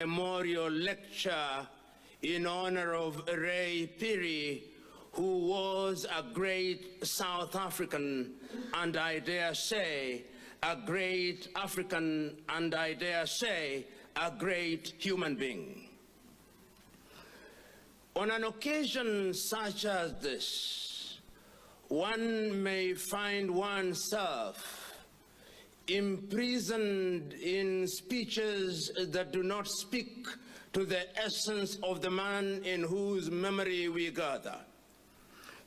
memorial lecture in honor of Ray Phiri, who was a great South African, and I dare say, a great African, and I dare say, a great human being. On an occasion such as this, one may find oneself imprisoned in speeches that do not speak to the essence of the man in whose memory we gather.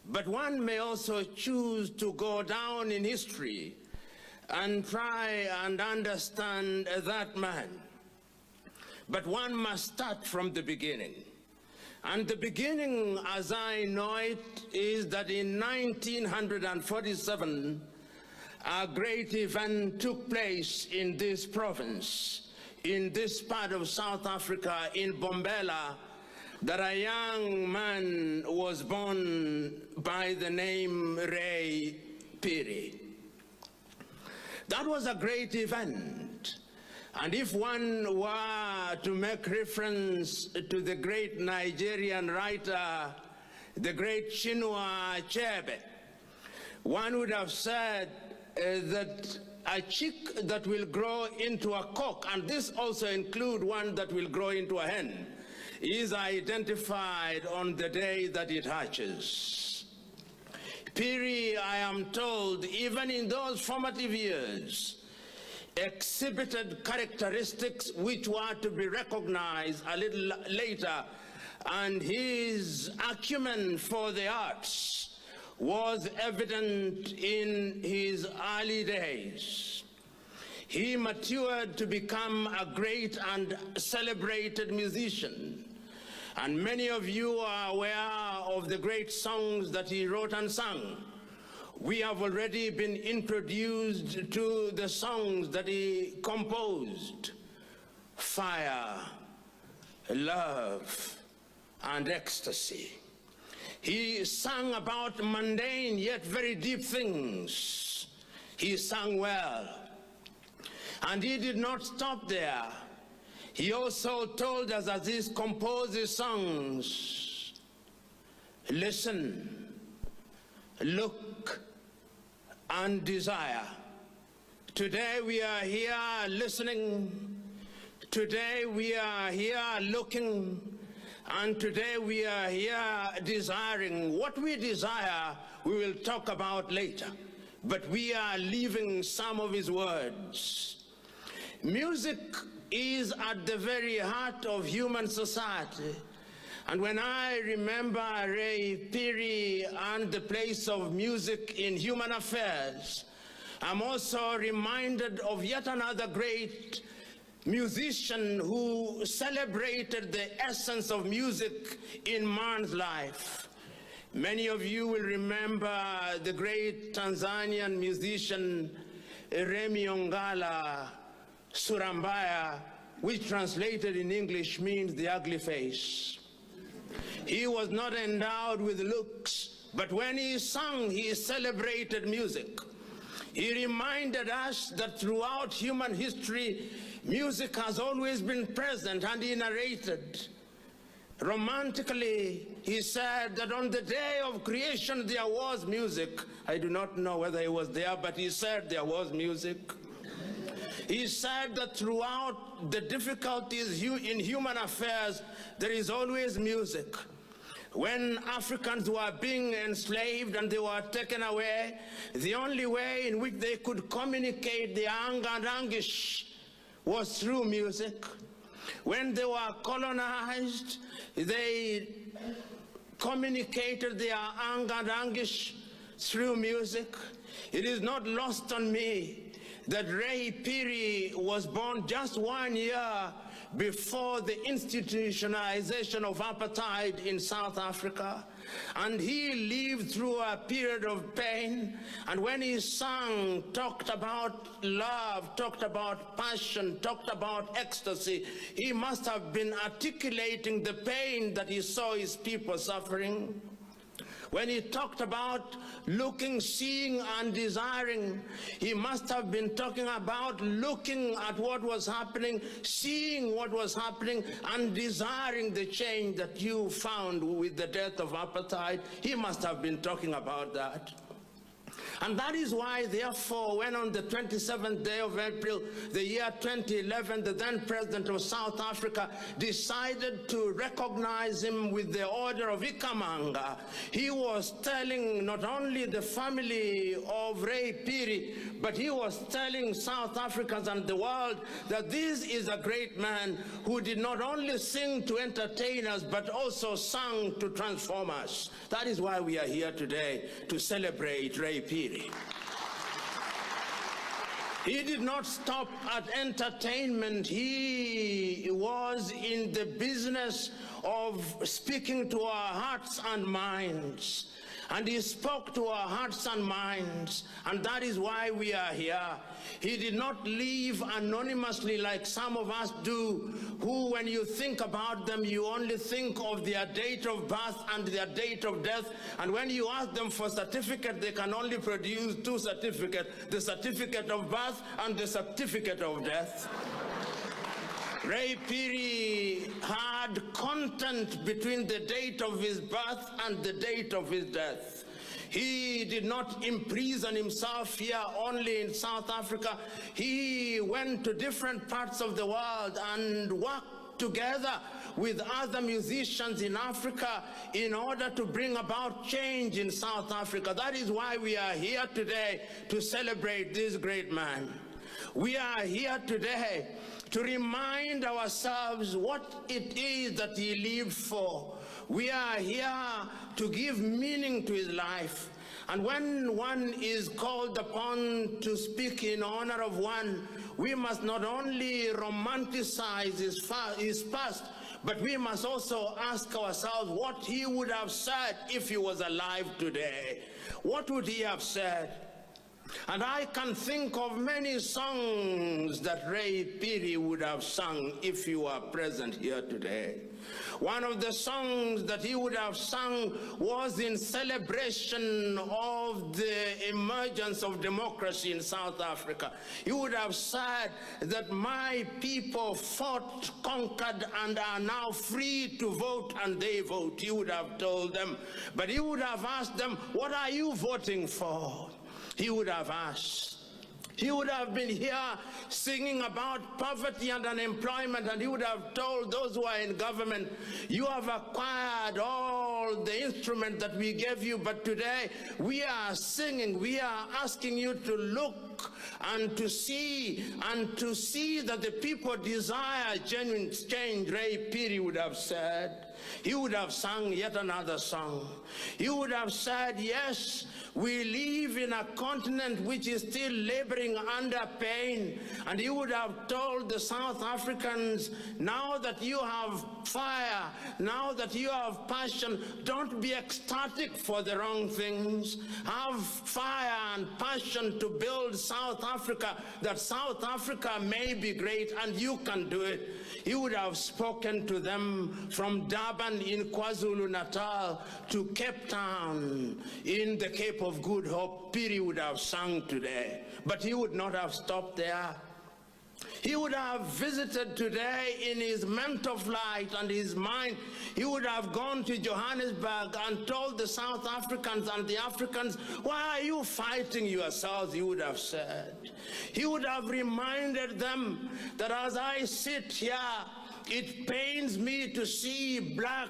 But one may also choose to go down in history and try and understand that man. But one must start from the beginning. And the beginning, as I know it, is that in 1947, a great event took place in this province, in this part of South Africa, in Bombela, that a young man was born by the name Ray Phiri. That was a great event. And if one were to make reference to the great Nigerian writer, the great Chinua Achebe, one would have said that a chick that will grow into a cock, and this also includes one that will grow into a hen, is identified on the day that it hatches. Phiri, I am told, even in those formative years, exhibited characteristics which were to be recognized a little later, and his acumen for the arts was evident in his early days. He matured to become a great and celebrated musician, and many of you are aware of the great songs that he wrote and sang. We have already been introduced to the songs that he composed: Fire, Love, and Ecstasy. He sang about mundane yet very deep things. He sang well. And he did not stop there. He also told us, as he composed his songs, listen, look, and desire. Today we are here listening. Today we are here looking. And today we are here desiring. What we desire, we will talk about later. But we are leaving some of his words. Music is at the very heart of human society. And when I remember Ray Phiri and the place of music in human affairs, I'm also reminded of yet another great musician who celebrated the essence of music in man's life. Many of you will remember the great Tanzanian musician Remi Ongala Surambaya, which translated in English means the ugly face. He was not endowed with looks, but when he sang, he celebrated music. He reminded us that throughout human history, music has always been present, and he narrated. Romantically, he said that on the day of creation there was music. I do not know whether he was there, but he said there was music. He said that throughout the difficulties in human affairs, there is always music. When Africans were being enslaved and they were taken away, the only way in which they could communicate their anger and anguish was through music. When they were colonized, they communicated their anger and anguish through music. It is not lost on me that Ray Phiri was born just 1 year before the institutionalization of apartheid in South Africa. And he lived through a period of pain. And when he sang, talked about love, talked about passion, talked about ecstasy, he must have been articulating the pain that he saw his people suffering. When he talked about looking, seeing, and desiring, he must have been talking about looking at what was happening, seeing what was happening, and desiring the change that you found with the death of apartheid. He must have been talking about that. And that is why, therefore, when on the 27th day of April, the year 2011, the then president of South Africa decided to recognize him with the Order of Ikamanga, he was telling not only the family of Ray Phiri, but he was telling South Africans and the world that this is a great man who did not only sing to entertain us, but also sang to transform us. That is why we are here today, to celebrate Ray Phiri. He did not stop at entertainment. He was in the business of speaking to our hearts and minds. And he spoke to our hearts and minds, and that is why we are here. He did not live anonymously like some of us do, who, when you think about them, you only think of their date of birth and their date of death, and when you ask them for certificate, they can only produce two certificates, the certificate of birth and the certificate of death. Ray Phiri had content between the date of his birth and the date of his death. He did not imprison himself here only in South Africa. He went to different parts of the world and worked together with other musicians in Africa in order to bring about change in South Africa. That is why we are here today, to celebrate this great man. We are here today to remind ourselves what it is that he lived for. We are here to give meaning to his life. And when one is called upon to speak in honor of one, we must not only romanticize his past, but we must also ask ourselves what he would have said if he was alive today. What would he have said? And I can think of many songs that Ray Phiri would have sung if he were present here today. One of the songs that he would have sung was in celebration of the emergence of democracy in South Africa. He would have said that my people fought, conquered, and are now free to vote, and they vote. He would have told them. But he would have asked them, what are you voting for? He would have asked. He would have been here singing about poverty and unemployment, and he would have told those who are in government, you have acquired all the instruments that we gave you, but today we are singing, we are asking you to look and to see that the people desire genuine change. Ray Phiri would have said. He would have sung yet another song. He would have said, yes, we live in a continent which is still laboring under pain. And he would have told the South Africans, now that you have fire, now that you have passion, don't be ecstatic for the wrong things. Have fire and passion to build South Africa, that South Africa may be great, and you can do it. He would have spoken to them from Durban in KwaZulu-Natal to Cape Town in the Cape of Good Hope. Phiri would have sung today, but he would not have stopped there. He would have visited today in his mental flight and his mind. He would have gone to Johannesburg and told the South Africans and the Africans, why are you fighting yourselves, he would have said. He would have reminded them that as I sit here, it pains me to see black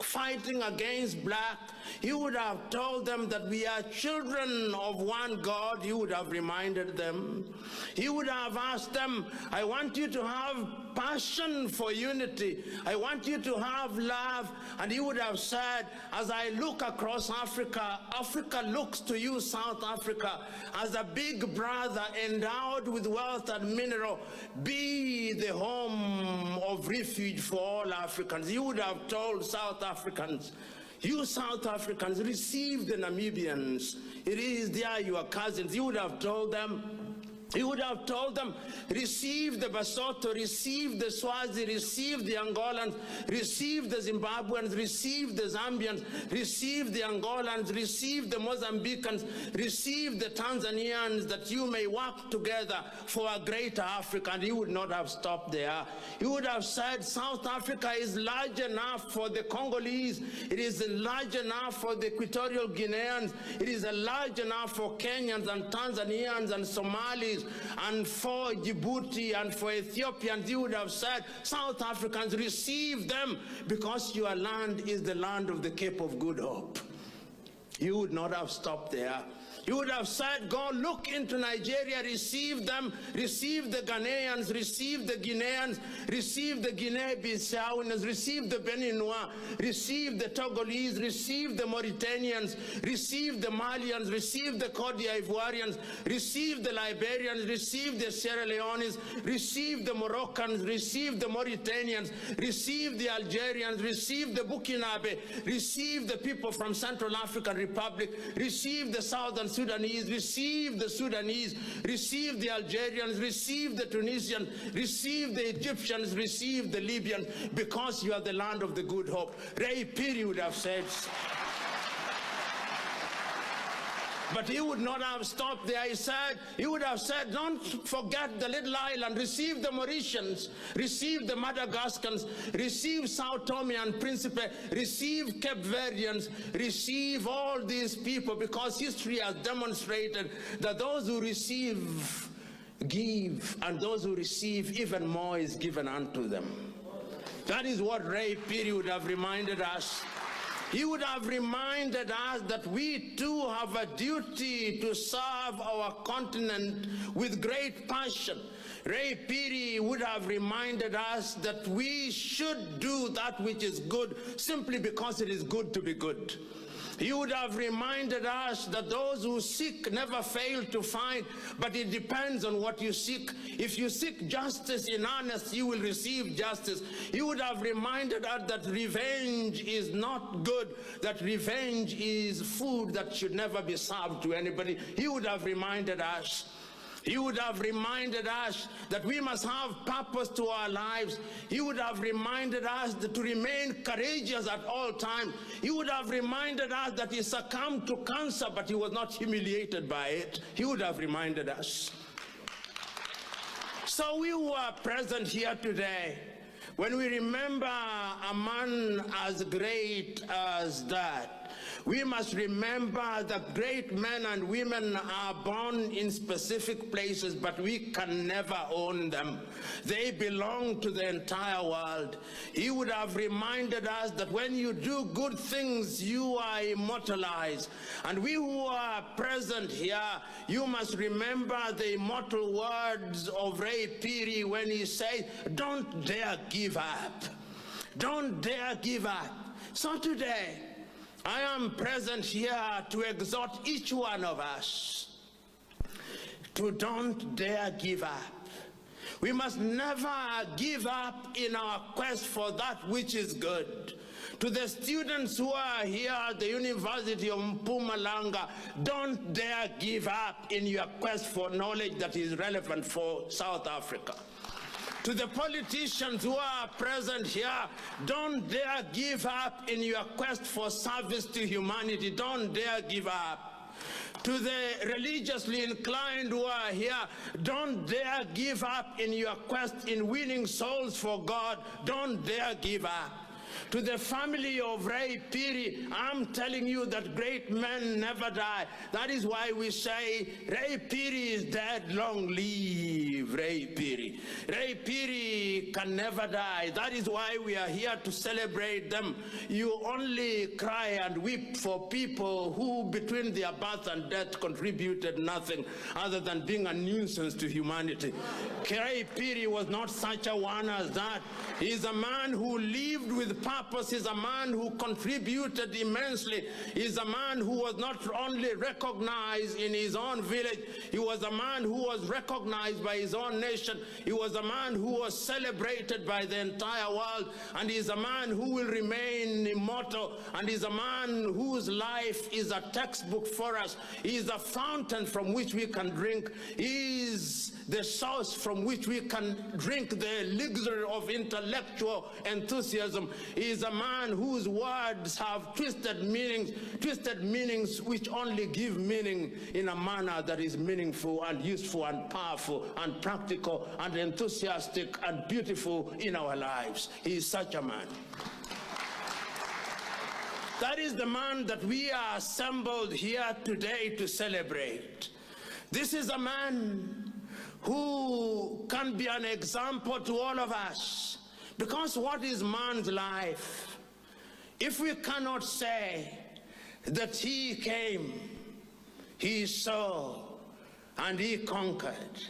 fighting against black. He would have told them that we are children of one God. He would have reminded them. He would have asked them, I want you to have passion for unity. I want you to have love. And he would have said, as I look across Africa, Africa looks to you, South Africa, as a big brother endowed with wealth and mineral. Be the home of refuge for all Africans. He would have told South Africans, you South Africans, receive the Namibians. It is there your cousins. He would have told them. He would have told them, receive the Basotho, receive the Swazi, receive the Angolans, receive the Zimbabweans, receive the Zambians, receive the Angolans, receive the Mozambicans, receive the Tanzanians, that you may work together for a greater Africa. And he would not have stopped there. He would have said, South Africa is large enough for the Congolese, it is large enough for the Equatorial Guineans, it is large enough for Kenyans and Tanzanians and Somalis, and for Djibouti and for Ethiopians. He would have said, South Africans, receive them, because your land is the land of the Cape of Good Hope. He would not have stopped there. He would have said, go look into Nigeria, receive them, receive the Ghanaians, receive the Guineans, receive the Guinea-Bissauans, receive the Beninois, receive the Togolese, receive the Mauritanians, receive the Malians, receive the Cote d'Ivoirians, receive the Liberians, receive the Sierra Leones, receive the Moroccans, receive the Mauritanians, receive the Algerians, receive the Burkinabe, receive the people from Central African Republic, receive the Southern Sudanese, receive the Sudanese, receive the Algerians, receive the Tunisians, receive the Egyptians, receive the Libyans, because you are the land of the good hope. Ray Piri would have said. But he would not have stopped there. He would have said, don't forget the little island, receive the Mauritians, receive the Madagascans, receive Sao Tome and Principe, receive Cape Verdeans, receive all these people, because history has demonstrated that those who receive give, and those who receive even more is given unto them. That is what Ray Piri would have reminded us. He would have reminded us that we too have a duty to serve our continent with great passion. Ray Piri would have reminded us that we should do that which is good simply because it is good to be good. He would have reminded us that those who seek never fail to find, but it depends on what you seek. If you seek justice in earnest, you will receive justice. He would have reminded us that revenge is not good, that revenge is food that should never be served to anybody. He would have reminded us. He would have reminded us that we must have purpose to our lives. He would have reminded us to remain courageous at all times. He would have reminded us that he succumbed to cancer, but he was not humiliated by it. He would have reminded us. So we who are present here today, when we remember a man as great as that, we must remember that great men and women are born in specific places, but we can never own them. They belong to the entire world. He would have reminded us that when you do good things, you are immortalized. And we who are present here, you must remember the immortal words of Ray Piri when he says, don't dare give up. Don't dare give up. So today, I am present here to exhort each one of us to don't dare give up. We must never give up in our quest for that which is good. To the students who are here at the University of Mpumalanga, don't dare give up in your quest for knowledge that is relevant for South Africa. To the politicians who are present here, don't dare give up in your quest for service to humanity. Don't dare give up. To the religiously inclined who are here, don't dare give up in your quest in winning souls for God. Don't dare give up. To the family of Ray Piri, I'm telling you that great men never die. That is why we say, Ray Piri is dead, long live Ray Piri. Ray Piri can never die. That is why we are here to celebrate them. You only cry and weep for people who, between their birth and death, contributed nothing other than being a nuisance to humanity. Ray Piri was not such a one as that. He is a man who lived with purpose. He's a man who contributed immensely. He's a man who was not only recognized in his own village, he was a man who was recognized by his own nation. He was a man who was celebrated by the entire world, and he's a man who will remain immortal, and he's a man whose life is a textbook for us. He is a fountain from which we can drink. He is the source from which we can drink the elixir of intellectual enthusiasm. He is a man whose words have twisted meanings which only give meaning in a manner that is meaningful and useful and powerful and practical and enthusiastic and beautiful in our lives. He is such a man. That is the man that we are assembled here today to celebrate. This is a man who can be an example to all of us. Because what is man's life? If we cannot say that he came, he saw, and he conquered.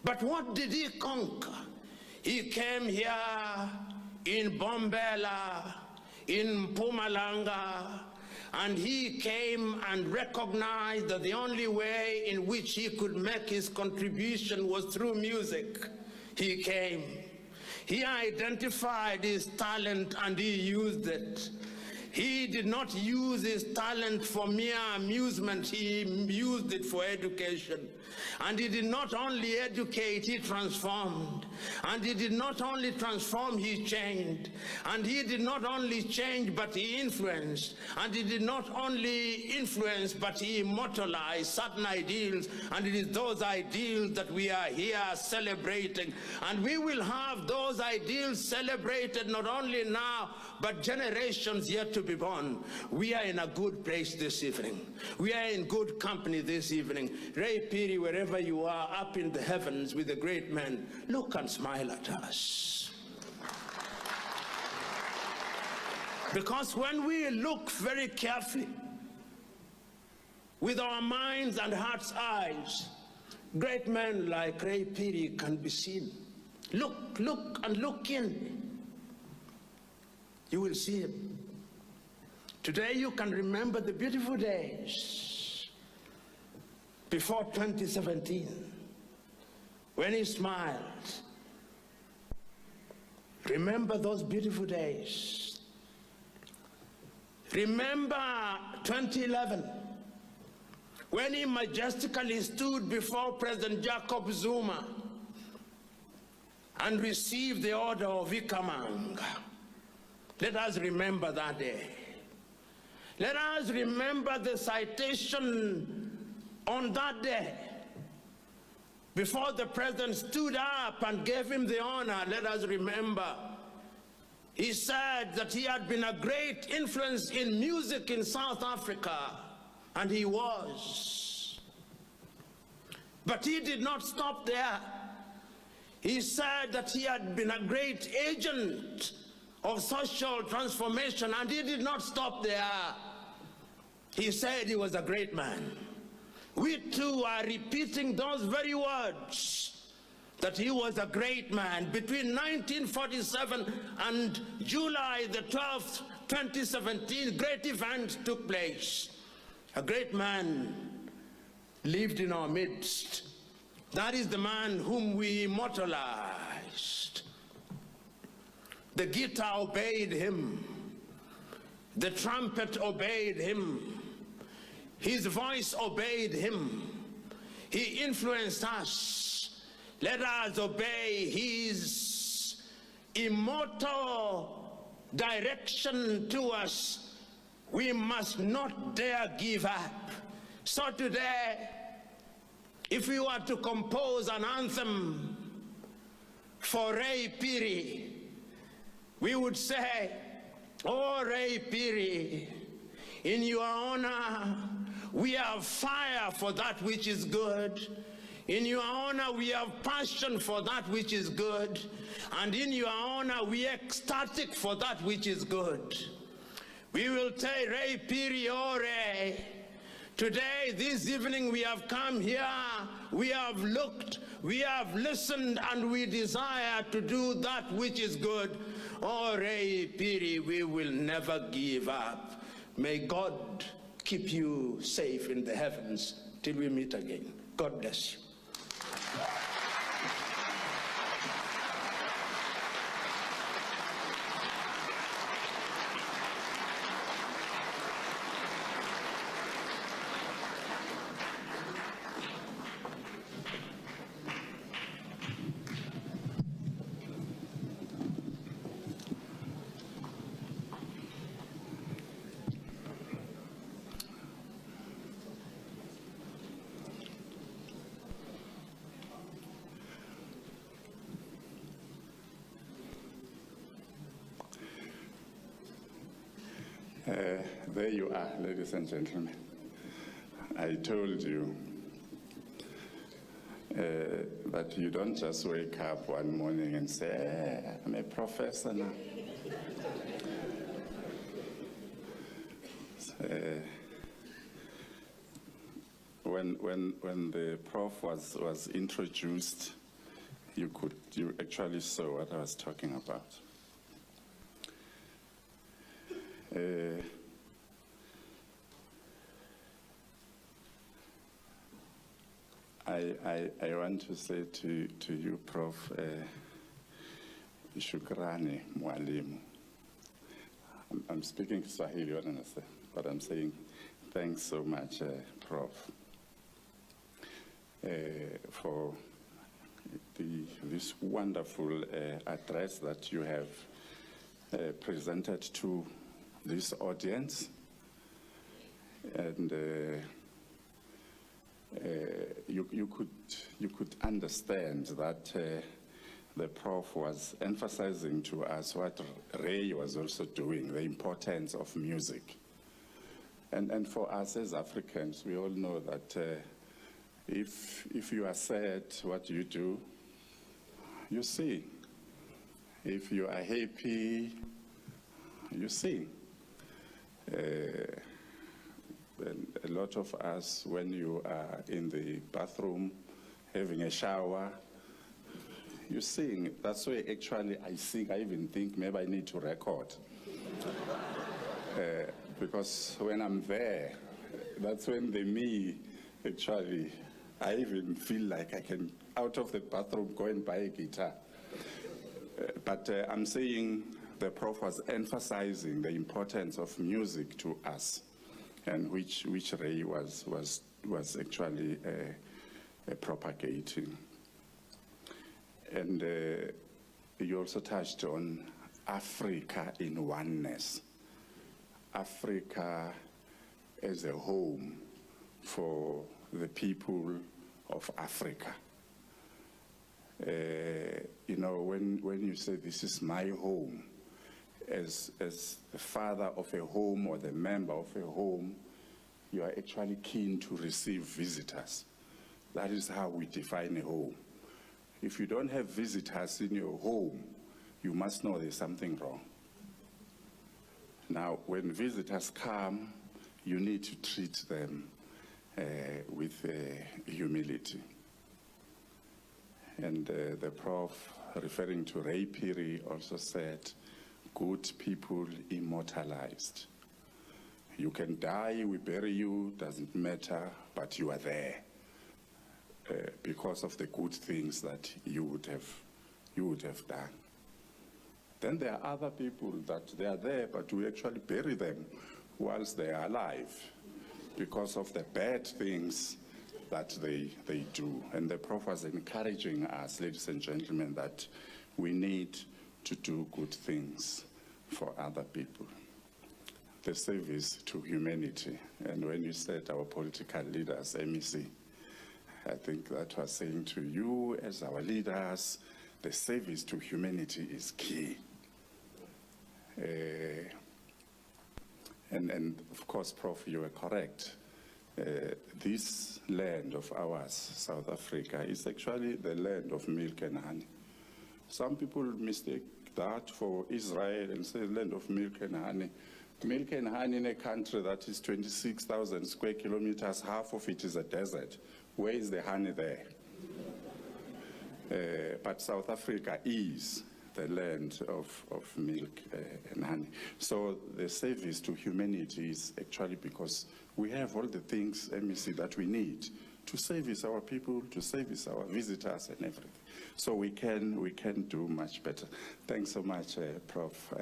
But what did he conquer? He came here in Bombela, in Mpumalanga, and he came and recognized that the only way in which he could make his contribution was through music. He came. He identified his talent and he used it. He did not use his talent for mere amusement, he used it for education. And he did not only educate, he transformed. And he did not only transform, he changed. And he did not only change, but he influenced. And he did not only influence, but he immortalized certain ideals. And it is those ideals that we are here celebrating. And we will have those ideals celebrated not only now, but generations yet to be born. We are in a good place this evening. We are in good company this evening. Ray Piri, wherever you are, up in the heavens with the great men, look and smile at us. Because when we look very carefully, with our minds and heart's eyes, great men like Ray Piri can be seen. Look and look in. You will see him. Today you can remember the beautiful days before 2017, when he smiled. Remember those beautiful days. Remember 2011, when he majestically stood before President Jacob Zuma and received the order of Ikamanga. Let us remember that day. Let us remember the citation on that day. Before the president stood up and gave him the honor, let us remember, he said that he had been a great influence in music in South Africa, and he was. But he did not stop there. He said that he had been a great agent of social transformation, and he did not stop there. He said he was a great man. We too are repeating those very words, that he was a great man. Between 1947 and July the 12th, 2017, great events took place. A great man lived in our midst. That is the man whom we immortalized. The guitar obeyed him. The trumpet obeyed him. His voice obeyed him. He influenced us. Let us obey his immortal direction to us. We must not dare give up. So today, if we were to compose an anthem for Ray Piri, we would say, "Oh, Ray Piri, in your honor, we have fire for that which is good. In your honor, we have passion for that which is good. And in your honor, we are ecstatic for that which is good." We will say, "Ray Piri, oh Ray, today, this evening, we have come here, we have looked, we have listened, and we desire to do that which is good. Oh, Ray Piri, we will never give up. May God keep you safe in the heavens till we meet again. God bless you. There you are, ladies and gentlemen. I told you that you don't just wake up one morning and say, I'm a professor now. When the prof was introduced, you actually saw what I was talking about. I want to say to you, Prof. Shukrani Mwalimu. I'm speaking Swahili, but I'm saying thanks so much, Prof. For this wonderful address that you have presented to this audience, and you could understand that the Prof was emphasizing to us what Ray was also doing, the importance of music. And for us as Africans, we all know that if you are sad, what you do, you sing. If you are happy, you sing. And a lot of us, when you are in the bathroom having a shower, you sing. That's why actually I sing. I even think maybe I need to record. Because when I'm there, that's when the me, actually, I even feel like I can, out of the bathroom, go and buy a guitar. But I'm saying the Prof was emphasizing the importance of music to us, and which Ray was actually propagating. And you also touched on Africa in oneness. Africa as a home for the people of Africa. You know, when you say this is my home, as the father of a home or the member of a home, you are actually keen to receive visitors. That is how we define a home. If you don't have visitors in your home, you must know there's something wrong. Now, when visitors come, you need to treat them with humility. And the Prof, referring to Ray Piri, also said, good people immortalized. You can die, we bury you, doesn't matter, but you are there because of the good things that you would have done. Then there are other people that they are there, but we actually bury them whilst they are alive because of the bad things that they do. And the Prof was encouraging us, ladies and gentlemen, that we need to do good things for other people. The service to humanity. And when you said our political leaders, MEC, I think that was saying to you as our leaders, the service to humanity is key. And of course, Prof, you are correct. This land of ours, South Africa, is actually the land of milk and honey. Some people mistake that for Israel and say land of milk and honey. Milk and honey in a country that is 26,000 square kilometers, half of it is a desert. Where is the honey there? But South Africa is the land of milk and honey. So the service to humanity is actually because we have all the things, MEC, that we need to service our people, to service our visitors and everything. So we can do much better. Thanks so much, Prof,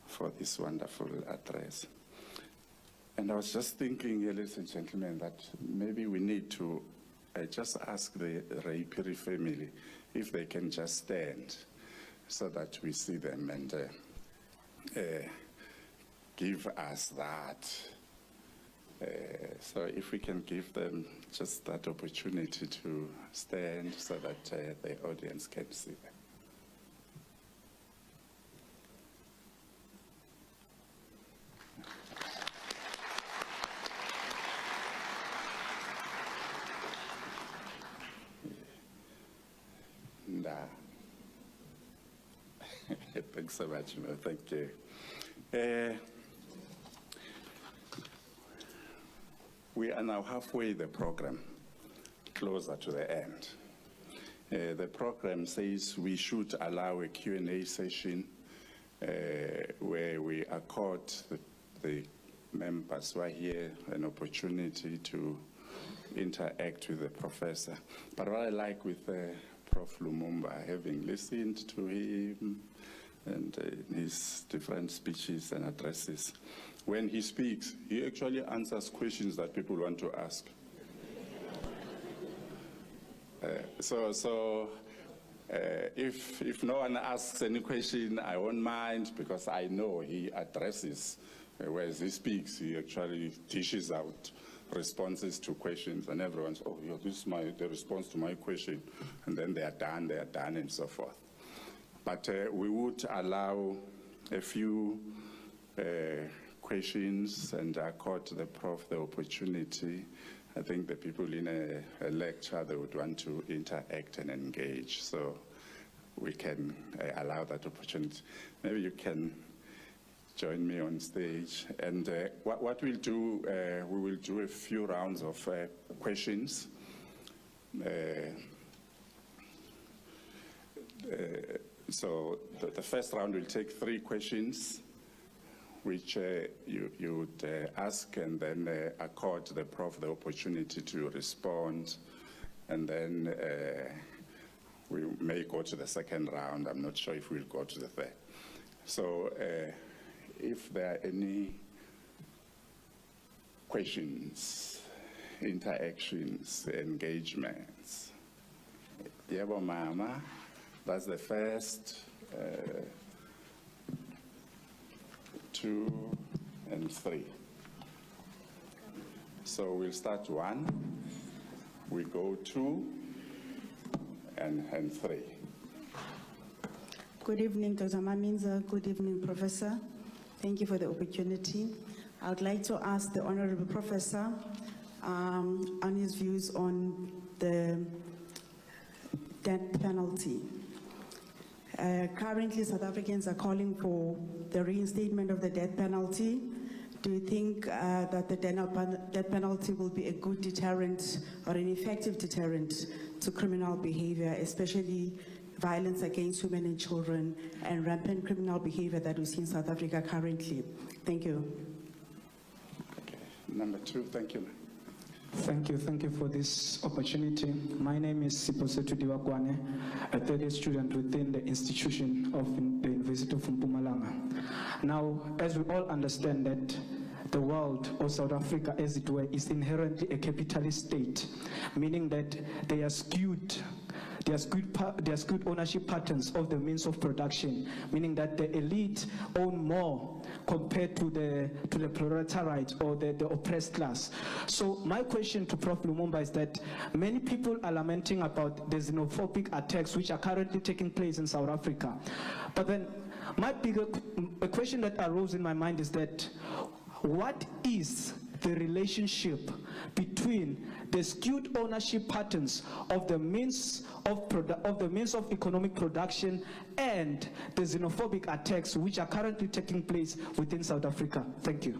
for this wonderful address. And I was just thinking, ladies and gentlemen, that maybe we need to just ask the Ray Piri family if they can just stand so that we see them and give us that. So if we can give them just that opportunity to stand so that the audience can see them. Thanks so much, thank you. We are now halfway the program, closer to the end. The program says we should allow a Q&A session where we accord the members who are here an opportunity to interact with the professor. But what I like with Prof. Lumumba, having listened to him and his different speeches and addresses, when he speaks, he actually answers questions that people want to ask. If no one asks any question, I won't mind, because I know he addresses, whereas he speaks, he actually dishes out responses to questions, and everyone's, oh, yeah, this is the response to my question, and then they are done, and so forth. But we would allow a few questions and accord the Prof the opportunity. I think the people in a lecture, they would want to interact and engage, so we can allow that opportunity. Maybe you can join me on stage. And what we'll do, we will do a few rounds of questions. So the first round will take 3 questions, which you would ask, and then accord the Prof the opportunity to respond. And then we may go to the second round. I'm not sure if we'll go to the third. So if there are any questions, interactions, engagements. Yebo Mama, that's the first, 2 and 3. So we'll start 1, we go 2, and 3. Good evening, Dr. Maminza. Good evening, Professor. Thank you for the opportunity. I would like to ask the Honorable Professor on his views on the death penalty. Currently, South Africans are calling for the reinstatement of the death penalty. Do you think that the death penalty will be a good deterrent or an effective deterrent to criminal behavior, especially violence against women and children and rampant criminal behavior that we see in South Africa currently? Thank you. Okay. Number 2, thank you. Thank you for this opportunity. My name is Siposetu Diwakwane, a third year student within the institution of the University of Mpumalanga. Now, as we all understand that the world, or South Africa as it were, is inherently a capitalist state, meaning that they are skewed ownership patterns of the means of production, meaning that the elite own more compared to the proletariat or the oppressed class. So my question to Prof. Lumumba is that many people are lamenting about the xenophobic attacks which are currently taking place in South Africa. But then a question that arose in my mind is that what is the relationship between the skewed ownership patterns of the means of economic production and the xenophobic attacks which are currently taking place within South Africa? Thank you.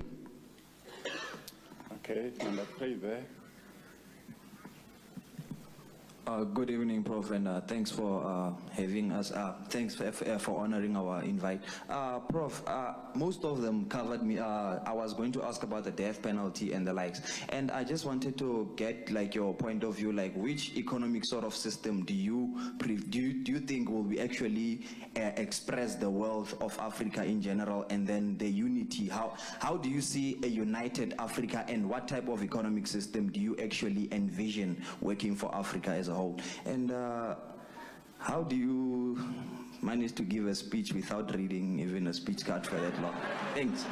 Okay, number 3 there. Good evening, Prof, and thanks for having us. Thanks for honoring our invite. Prof, most of them covered me. I was going to ask about the death penalty and the likes, and I just wanted to get like your point of view, like which economic sort of system do you think will be actually express the wealth of Africa in general, and then the unity? How do you see a united Africa, and what type of economic system do you actually envision working for Africa as a whole? And how do you manage to give a speech without reading even a speech card for that long? Thanks.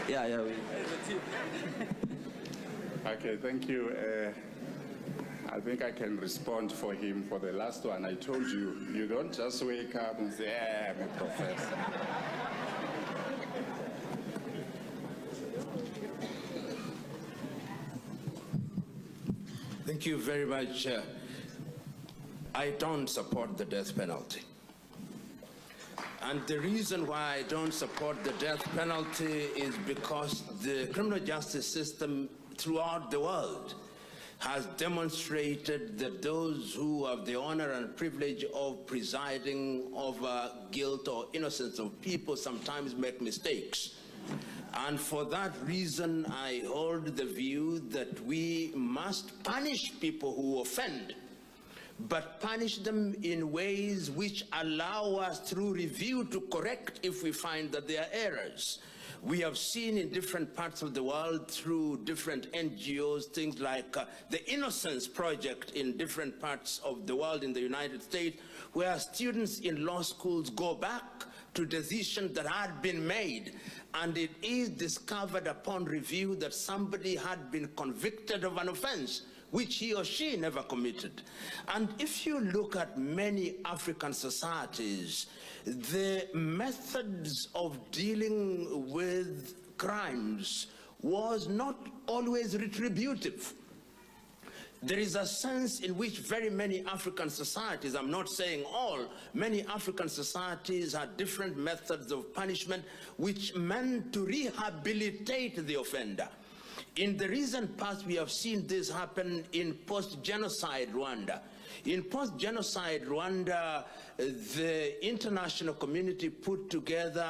Yeah. Okay, thank you. I think I can respond for him for the last one. I told you, you don't just wake up and say, I'm a professor. Thank you very much. I don't support the death penalty. And the reason why I don't support the death penalty is because the criminal justice system throughout the world has demonstrated that those who have the honor and privilege of presiding over guilt or innocence of people sometimes make mistakes. And for that reason, I hold the view that we must punish people who offend, but punish them in ways which allow us through review to correct if we find that there are errors. We have seen in different parts of the world through different NGOs, things like the Innocence Project in different parts of the world in the United States, where students in law schools go back to decisions that had been made, and it is discovered upon review that somebody had been convicted of an offense which he or she never committed. And if you look at many African societies, the methods of dealing with crimes was not always retributive. There is a sense in which very many African societies, I'm not saying all, many African societies had different methods of punishment which meant to rehabilitate the offender. In the recent past, we have seen this happen in post-genocide Rwanda. In post-genocide Rwanda, the international community put together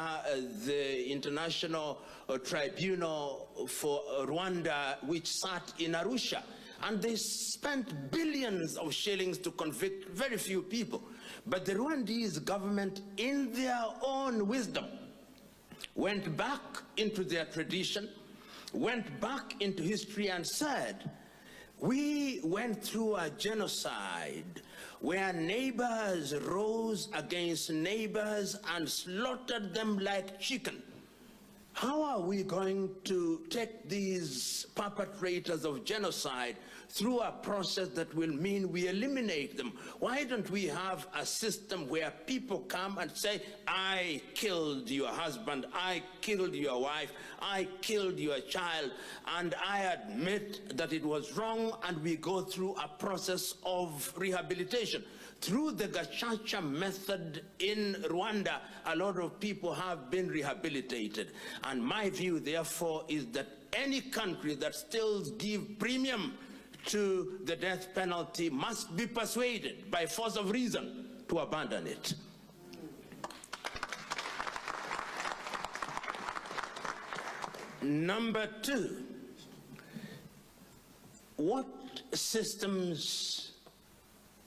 the International Tribunal for Rwanda, which sat in Arusha. And they spent billions of shillings to convict very few people. But the Rwandese government, in their own wisdom, went back into their tradition, went back into history and said, we went through a genocide where neighbors rose against neighbors and slaughtered them like chicken. How are we going to take these perpetrators of genocide through a process that will mean we eliminate them? Why don't we have a system where people come and say, I killed your husband, I killed your wife, I killed your child, and I admit that it was wrong, and we go through a process of rehabilitation. Through the Gacaca method in Rwanda, a lot of people have been rehabilitated. And my view, therefore, is that any country that still gives premium to the death penalty must be persuaded by force of reason to abandon it. Number two, what systems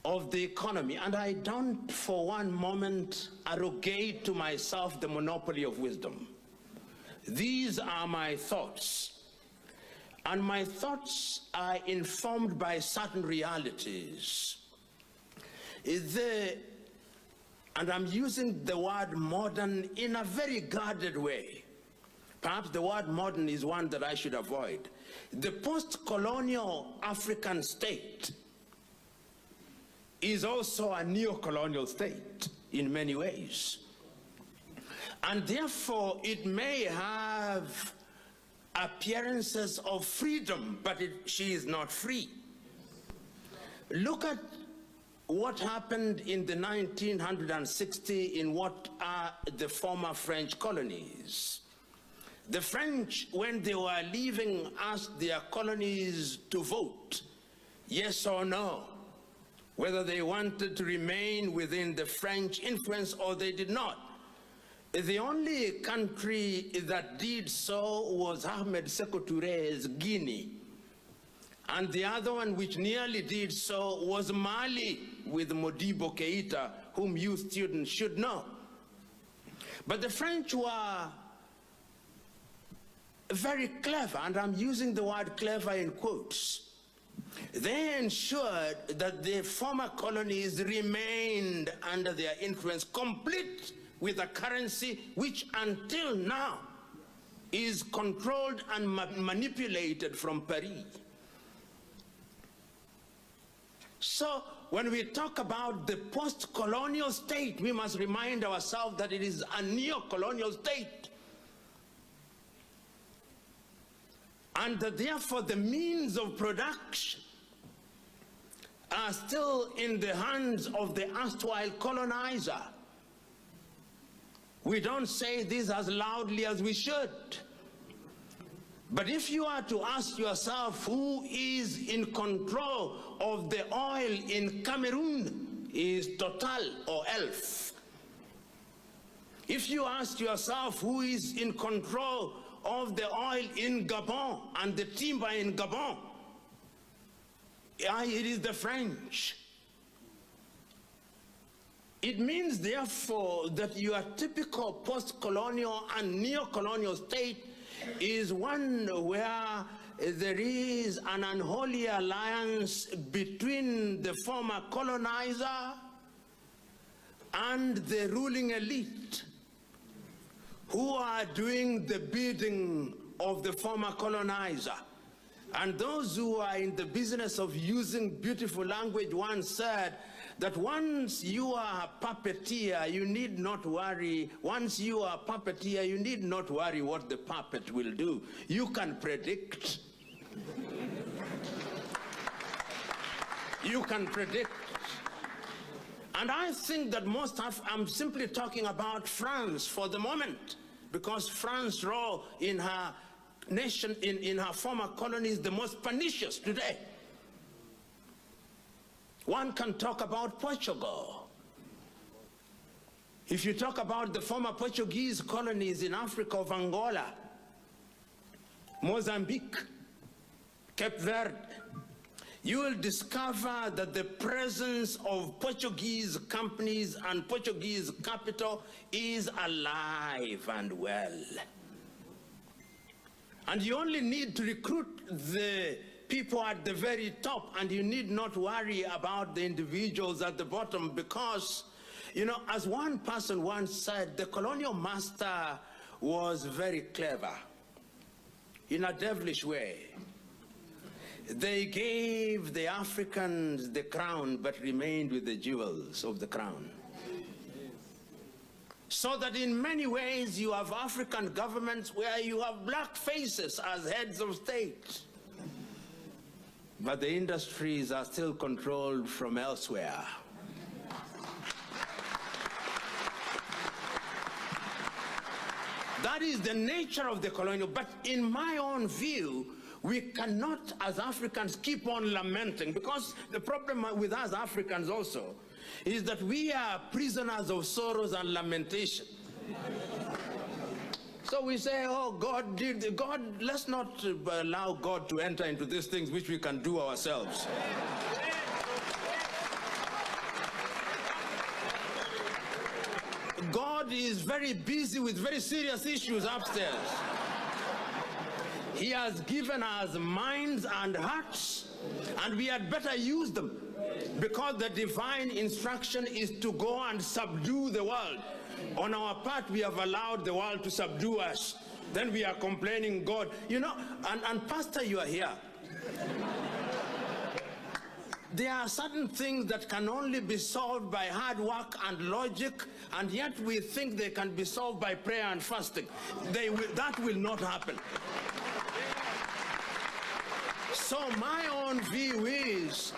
of the economy, and I don't for one moment arrogate to myself the monopoly of wisdom. These are my thoughts, and my thoughts are informed by certain realities. And I'm using the word modern in a very guarded way. Perhaps the word modern is one that I should avoid. The post-colonial African state is also a neo-colonial state in many ways. And therefore, it may have appearances of freedom, but she is not free. Look at what happened in the 1960 in what are the former French colonies. The French, when they were leaving, asked their colonies to vote, yes or no, whether they wanted to remain within the French influence or they did not. The only country that did so was Ahmed Sékou Touré's Guinea. And the other one which nearly did so was Mali with Modibo Keïta, whom you students should know. But the French were very clever, and I'm using the word clever in quotes. They ensured that the former colonies remained under their influence, complete with a currency which until now is controlled and manipulated from Paris. So when we talk about the post-colonial state, we must remind ourselves that it is a neo-colonial state. And that therefore the means of production are still in the hands of the erstwhile colonizer. We don't say this as loudly as we should. But if you are to ask yourself who is in control of the oil in Cameroon, is Total or Elf? If you ask yourself who is in control of the oil in Gabon and the timber in Gabon, it is the French. It means, therefore, that your typical post-colonial and neo-colonial state is one where there is an unholy alliance between the former colonizer and the ruling elite, who are doing the bidding of the former colonizer. And those who are in the business of using beautiful language once said that once you are a puppeteer, you need not worry. Once you are a puppeteer, you need not worry what the puppet will do. You can predict. You can predict. And I think that I'm simply talking about France for the moment, because France's role in her nation, in her former colony, is the most pernicious today. One can talk about Portugal. If you talk about the former Portuguese colonies in Africa of Angola, Mozambique, Cape Verde, you will discover that the presence of Portuguese companies and Portuguese capital is alive and well. And you only need to recruit the people at the very top, and you need not worry about the individuals at the bottom, because, you know, as one person once said, the colonial master was very clever in a devilish way. They gave the Africans the crown, but remained with the jewels of the crown. So that in many ways you have African governments where you have black faces as heads of state, but the industries are still controlled from elsewhere. That is the nature of the colonial. But in my own view, we cannot, as Africans, keep on lamenting, because the problem with us Africans also is that we are prisoners of sorrows and lamentation. So we say, oh, let's not allow God to enter into these things which we can do ourselves. God is very busy with very serious issues upstairs. He has given us minds and hearts, and we had better use them, because the divine instruction is to go and subdue the world. On our part, we have allowed the world to subdue us. Then we are complaining, God, you know, and Pastor, you are here. There are certain things that can only be solved by hard work and logic, and yet we think they can be solved by prayer and fasting. That will not happen. So my own view is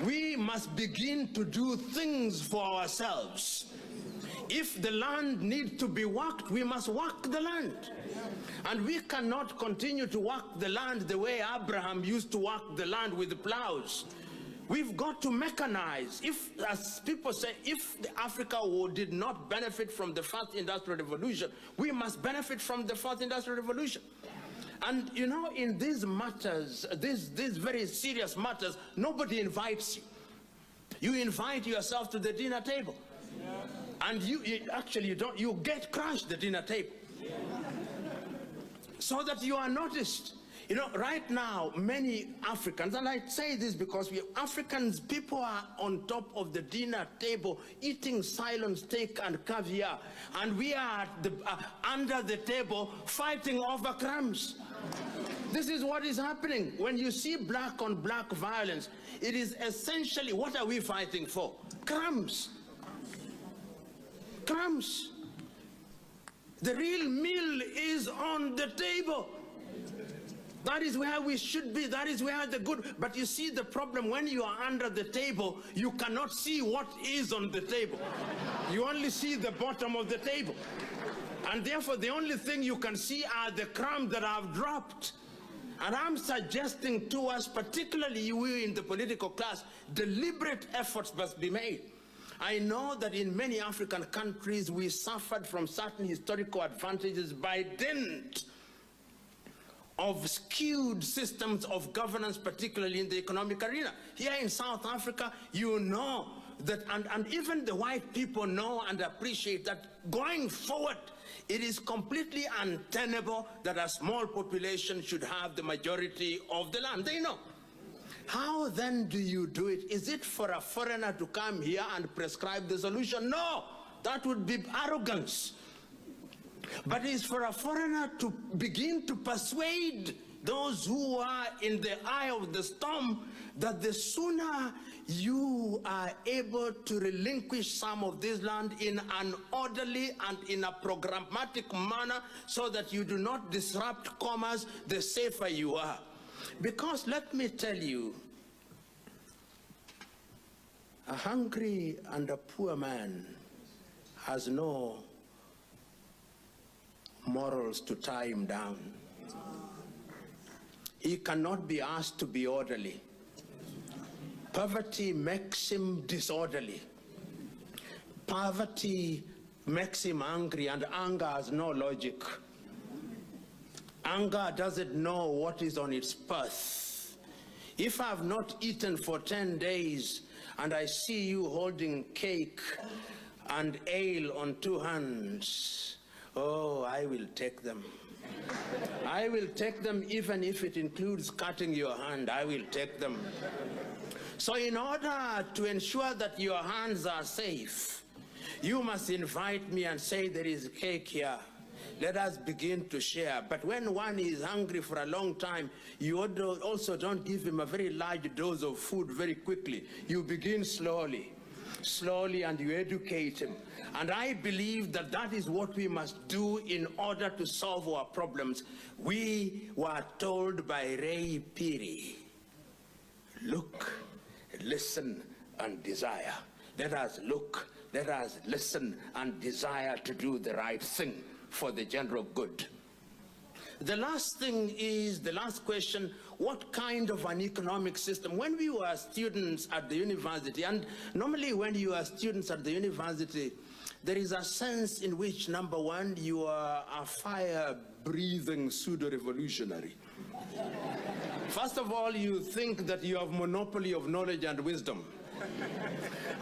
we must begin to do things for ourselves. If the land needs to be worked, we must work the land. And we cannot continue to work the land the way Abraham used to work the land with the plows. We've got to mechanize. If, as people say, if Africa did not benefit from the first industrial revolution, we must benefit from the fourth industrial revolution. And you know, in these matters, these very serious matters, nobody invites you. You invite yourself to the dinner table. And you get crushed the dinner table. So that you are noticed. You know, right now, many Africans, and I say this because people are on top of the dinner table eating silent steak and caviar, and we are under the table fighting over crumbs. This is what is happening. When you see black on black violence, it is essentially, what are we fighting for? Crumbs. Crumbs. The real meal is on the table. That is where we should be. That is where the good. But you see the problem, when you are under the table, you cannot see what is on the table. You only see the bottom of the table. And therefore, the only thing you can see are the crumbs that have dropped. And I'm suggesting to us, particularly we in the political class, deliberate efforts must be made. I know that in many African countries, we suffered from certain historical advantages by dint of skewed systems of governance, particularly in the economic arena. Here in South Africa, you know that, and even the white people know and appreciate that going forward, it is completely untenable that a small population should have the majority of the land. They know. How then do you do it? Is it for a foreigner to come here and prescribe the solution? No, that would be arrogance. But it's for a foreigner to begin to persuade those who are in the eye of the storm that the sooner you are able to relinquish some of this land in an orderly and in a programmatic manner so that you do not disrupt commerce, the safer you are. Because let me tell you, a hungry and a poor man has no morals to tie him down. He cannot be asked to be orderly. Poverty makes him disorderly. Poverty makes him angry, and anger has no logic. Anger doesn't know what is on its path. If I have not eaten for 10 days and I see you holding cake and ale on 2 hands, oh, I will take them. I will take them even if it includes cutting your hand. I will take them. So in order to ensure that your hands are safe, you must invite me and say, there is cake here. Let us begin to share. But when one is hungry for a long time, you also don't give him a very large dose of food very quickly. You begin slowly, and you educate him. And I believe that that is what we must do in order to solve our problems. We were told by Ray Piri, look, listen, and desire. Let us look, let us listen, and desire to do the right thing for the general good. The last thing is, the last question, what kind of an economic system? When we were students at the university, and normally when you are students at the university, there is a sense in which, number one, you are a fire-breathing pseudo-revolutionary. First of all, you think that you have monopoly of knowledge and wisdom.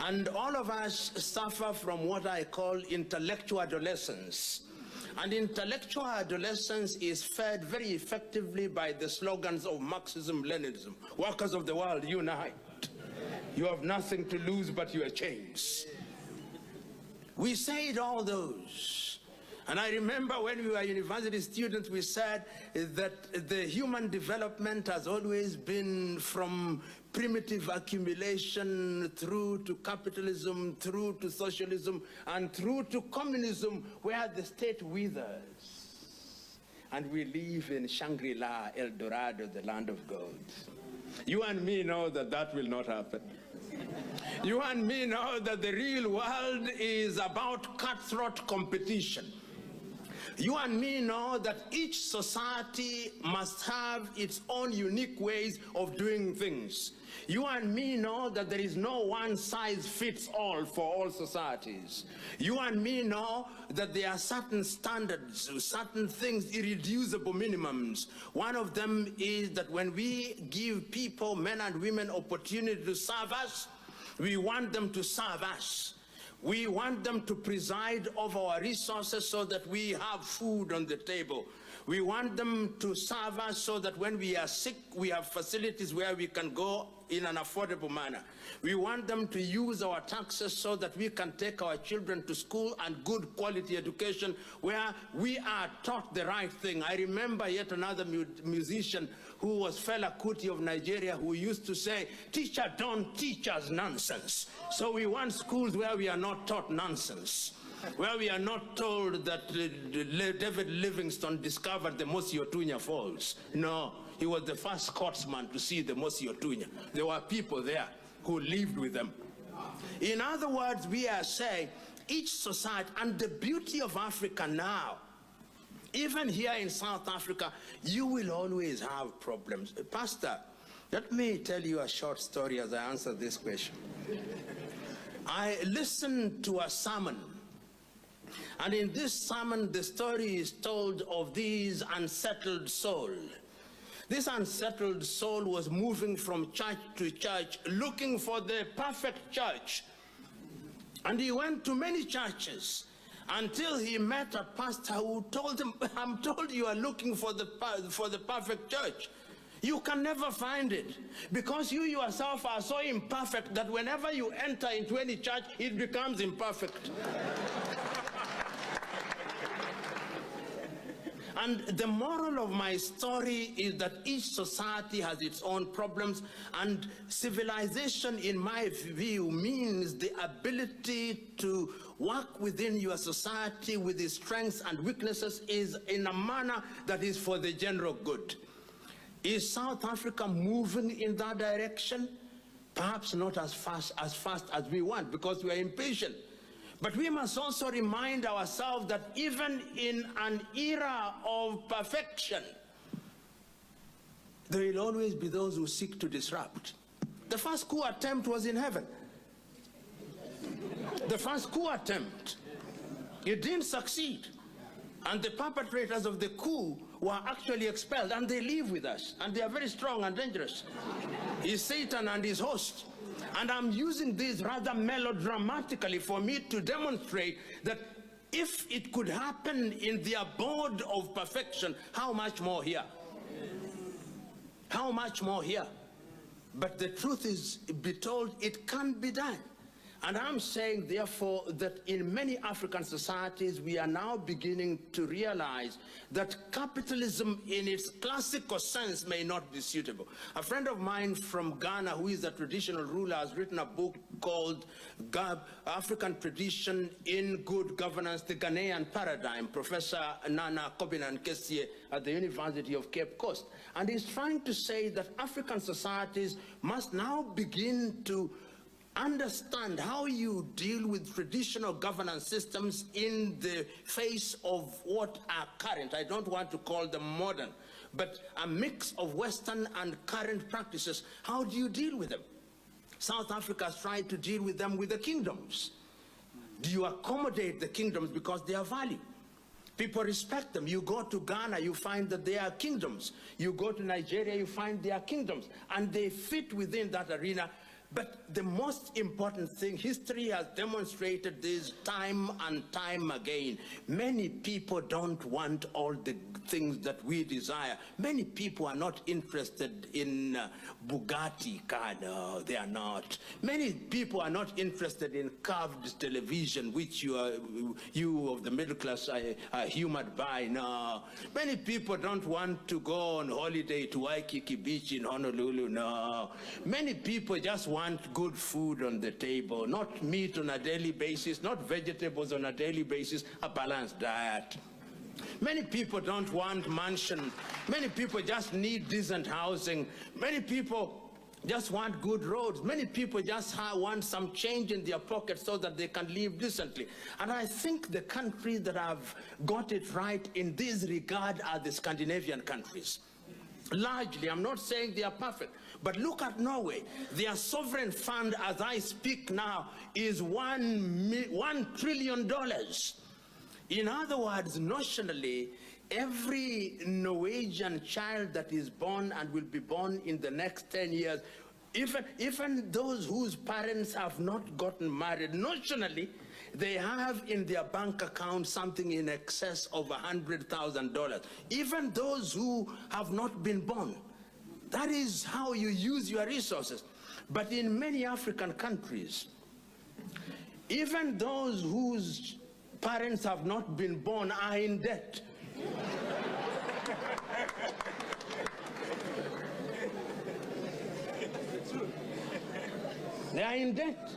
And all of us suffer from what I call intellectual adolescence. And intellectual adolescence is fed very effectively by the slogans of Marxism-Leninism. Workers of the world, unite. You have nothing to lose but your chains. We said all those. And I remember when we were university students, we said that the human development has always been from primitive accumulation through to capitalism, through to socialism, and through to communism, where the state withers. And we live in Shangri-La, El Dorado, the land of gold. You and me know that that will not happen. You and me know that the real world is about cutthroat competition. You and me know that each society must have its own unique ways of doing things. You and me know that there is no one size fits all for all societies. You and me know that there are certain standards, certain things, irreducible minimums. One of them is that when we give people, men and women, opportunity to serve us, we want them to serve us. We want them to preside over our resources so that we have food on the table. We want them to serve us so that when we are sick, we have facilities where we can go in an affordable manner. We want them to use our taxes so that we can take our children to school and good quality education where we are taught the right thing. I remember yet another musician who was Fela Kuti of Nigeria, who used to say, "Teacher, don't teach us nonsense." So we want schools where we are not taught nonsense, where we are not told that David Livingstone discovered the Mosi Otunya Falls. No, he was the first Scotsman to see the Mosi Otunya. There were people there who lived with them. In other words, we are saying each society, and the beauty of Africa now, even here in South Africa, you will always have problems. Pastor, let me tell you a short story as I answer this question. I listened to a sermon, and in this sermon, the story is told of this unsettled soul. This unsettled soul was moving from church to church, looking for the perfect church. And he went to many churches until he met a pastor who told him, "I'm told you are looking for the perfect church. You can never find it because you yourself are so imperfect that whenever you enter into any church, it becomes imperfect." And the moral of my story is that each society has its own problems, and civilization, in my view, means the ability to work within your society with its strengths and weaknesses is in a manner that is for the general good. Is South Africa moving in that direction? Perhaps not as fast as we want, because we are impatient. But we must also remind ourselves that even in an era of perfection, there will always be those who seek to disrupt. The first coup attempt was in heaven. The first coup attempt, it didn't succeed. And the perpetrators of the coup were actually expelled, and they live with us, and they are very strong and dangerous. It's Satan and his host. And I'm using this rather melodramatically for me to demonstrate that if it could happen in the abode of perfection, how much more here? How much more here? But the truth is, be told, it can be done. And I'm saying, therefore, that in many African societies, we are now beginning to realize that capitalism in its classical sense may not be suitable. A friend of mine from Ghana, who is a traditional ruler, has written a book called African Tradition in Good Governance, the Ghanaian Paradigm, Professor Nana Kobinan-Kessie at the University of Cape Coast. And he's trying to say that African societies must now begin to understand how you deal with traditional governance systems in the face of what are current. I don't want to call them modern, but a mix of Western and current practices. How do you deal with them? South Africa has tried to deal with them with the kingdoms. Do you accommodate the kingdoms because they are value? People respect them. You go to Ghana, you find that they are kingdoms. You go to Nigeria, you find they are kingdoms, and they fit within that arena. But the most important thing, history has demonstrated this time and time again. Many people don't want all the things that we desire. Many people are not interested in Bugatti car. No, they are not. Many people are not interested in curved television, which you of the middle class are humored by. No. Many people don't want to go on holiday to Waikiki Beach in Honolulu. No. Many people just want good food on the table, not meat on a daily basis, not vegetables on a daily basis, a balanced diet. Many people don't want mansion. Many people just need decent housing. Many people just want good roads. Many people just want some change in their pocket so that they can live decently. And I think the countries that have got it right in this regard are the Scandinavian countries. Largely, I'm not saying they are perfect, but look at Norway. Their sovereign fund, as I speak now, is $1 trillion. In other words, notionally, every Norwegian child that is born and will be born in the next 10 years, even those whose parents have not gotten married, notionally, they have in their bank account something in excess of $100,000. Even those who have not been born. That is how you use your resources. But in many African countries, even those whose parents have not been born are in debt. They are in debt.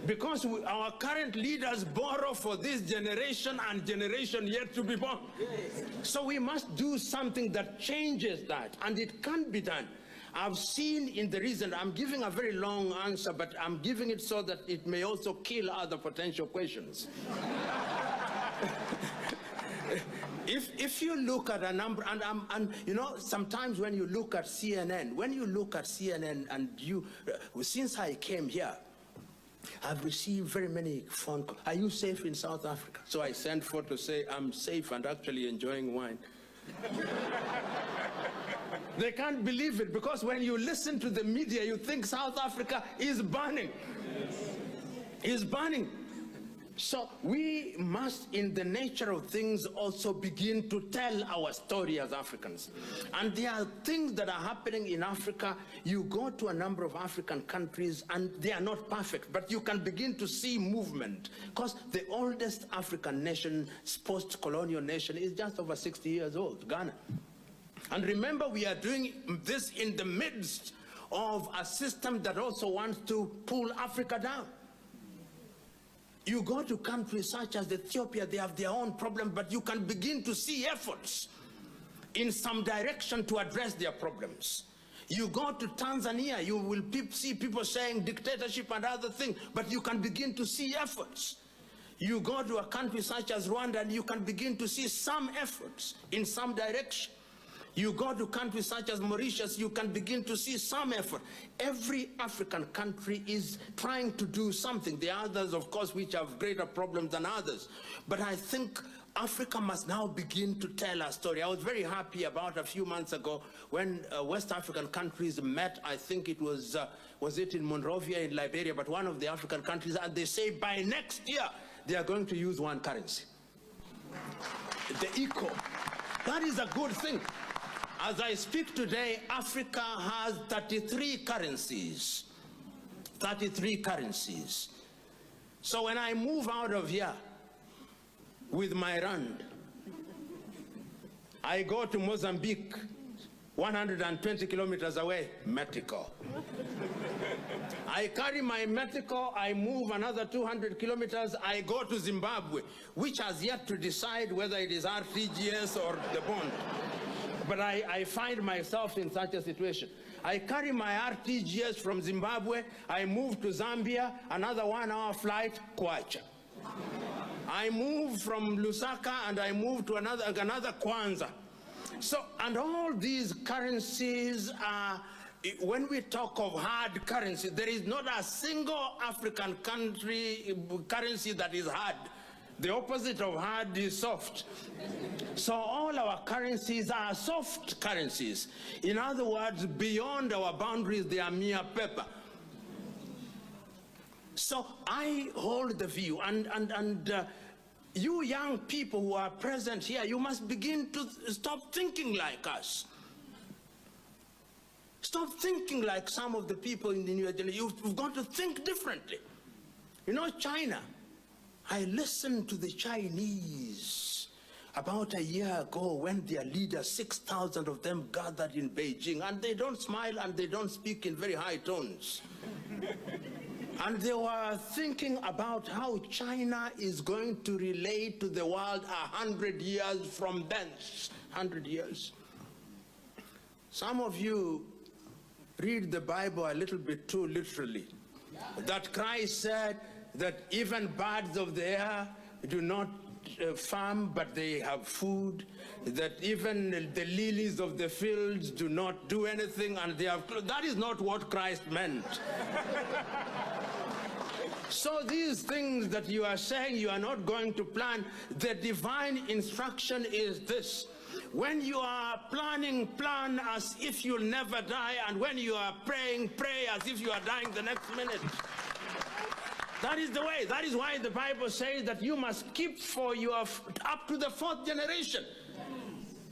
Because our current leaders borrow for this generation and generation yet to be born. So we must do something that changes that, and it can be done. I've seen in the recent, I'm giving a very long answer, but I'm giving it so that it may also kill other potential questions. If you look at a number, and you know, sometimes when you look at CNN, and since I came here, I've received very many phone calls. Are you safe in South Africa? So I sent for to say I'm safe and actually enjoying wine. They can't believe it, because when you listen to the media, you think South Africa is burning. Is burning. So we must, in the nature of things, also begin to tell our story as Africans. And there are things that are happening in Africa. You go to a number of African countries and they are not perfect, but you can begin to see movement. Because the oldest African nation, post-colonial nation, is just over 60 years old, Ghana. And remember, we are doing this in the midst of a system that also wants to pull Africa down. You go to countries such as Ethiopia, they have their own problem, but you can begin to see efforts in some direction to address their problems. You go to Tanzania, you will see people saying dictatorship and other things, but you can begin to see efforts. You go to a country such as Rwanda, and you can begin to see some efforts in some direction. You go to countries such as Mauritius, you can begin to see some effort. Every African country is trying to do something. There are others, of course, which have greater problems than others. But I think Africa must now begin to tell our story. I was very happy about a few months ago when West African countries met. I think it was it in Monrovia in Liberia, but one of the African countries, and they say by next year, they are going to use one currency. The eco. That is a good thing. As I speak today, Africa has 33 currencies. 33 currencies. So when I move out of here with my rand, I go to Mozambique, 120 kilometers away, Mexico. I carry my Mexico, I move another 200 kilometers, I go to Zimbabwe, which has yet to decide whether it is RTGS or the bond. But I find myself in such a situation. I carry my RTGS from Zimbabwe, I move to Zambia, another 1-hour flight, Kwacha. I move from Lusaka and I move to another Kwanza. So, and all these currencies are, when we talk of hard currency, there is not a single African currency that is hard. The opposite of hard is soft. So all our currencies are soft currencies. In other words, beyond our boundaries, they are mere paper. So I hold the view, and you young people who are present here, you must begin to stop thinking like us. Stop thinking like some of the people in the new generation. You've got to think differently. You know, China. I listened to the Chinese about a year ago when their leaders, 6,000 of them, gathered in Beijing, and they don't smile and they don't speak in very high tones. And they were thinking about how China is going to relate to the world 100 years from then. 100 years. Some of you read the Bible a little bit too literally. That Christ said that even birds of the air do not farm, but they have food, that even the lilies of the fields do not do anything and they have clothes. That is not what Christ meant. So these things that you are saying you are not going to plan, the divine instruction is this: when you are planning, plan as if you'll never die, and when you are praying, pray as if you are dying the next minute. That is the way. That is why the Bible says that you must keep for your up to the 4th generation.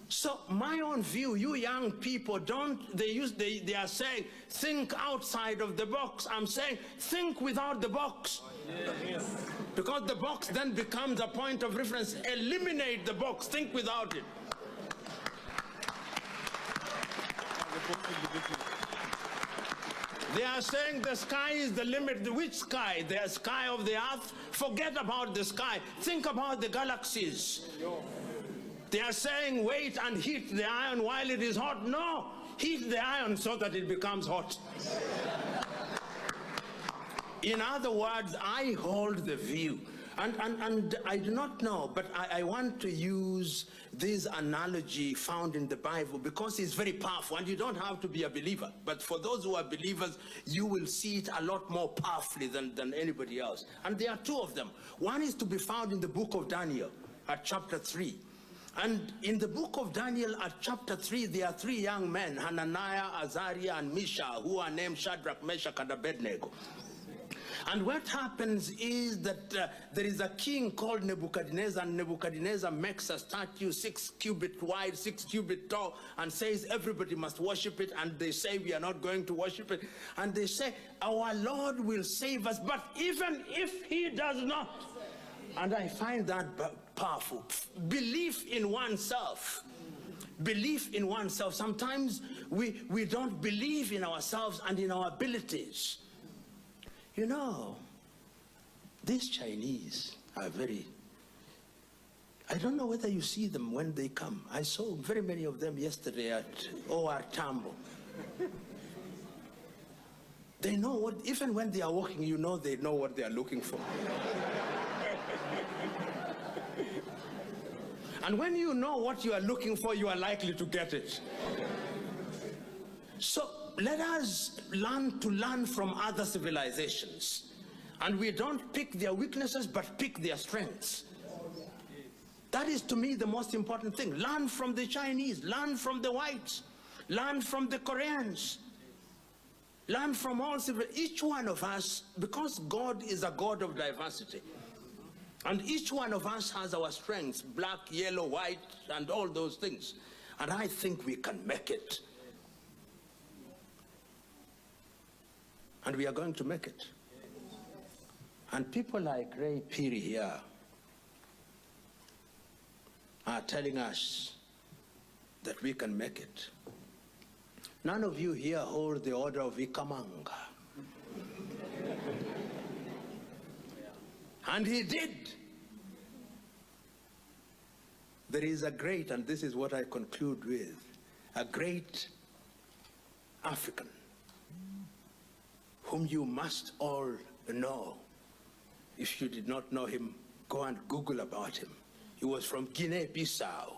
So my own view, you young people, they are saying think outside of the box. I'm saying think without the box. Yes. Because the box then becomes a point of reference. Eliminate the box, think without it. They are saying the sky is the limit. Which sky? The sky of the earth? Forget about the sky. Think about the galaxies. They are saying wait and heat the iron while it is hot. No, heat the iron so that it becomes hot. In other words, I hold the view. And I do not know, but I want to use this analogy found in the Bible because it's very powerful, and you don't have to be a believer. But for those who are believers, you will see it a lot more powerfully than anybody else. And there are two of them. One is to be found in the book of Daniel at chapter 3. And in the book of Daniel at chapter 3, there are 3 young men, Hananiah, Azariah, and Mishael, who are named Shadrach, Meshach, and Abednego. And what happens is that there is a king called Nebuchadnezzar, and Nebuchadnezzar makes a statue 6 cubits wide, 6 cubits tall, and says everybody must worship it. And they say we are not going to worship it. And they say our Lord will save us, but even if he does not. And I find that powerful. Belief in oneself. Belief in oneself. Sometimes we don't believe in ourselves and in our abilities. You know, these Chinese are I don't know whether you see them when they come. I saw very many of them yesterday at OR Tambo. They know what, even when they are walking, you know they know what they are looking for. And when you know what you are looking for, you are likely to get it. So let us learn from other civilizations. And we don't pick their weaknesses, but pick their strengths. That is, to me, the most important thing. Learn from the Chinese, learn from the whites, learn from the Koreans, learn from all each one of us, because God is a God of diversity. And each one of us has our strengths, black, yellow, white, and all those things. And I think we can make it. And we are going to make it. And people like Ray Piri here are telling us that we can make it. None of you here hold the order of Ikamanga. And he did. There is a great, and this is what I conclude with, a great African whom you must all know. If you did not know him, go and Google about him. He was from Guinea-Bissau.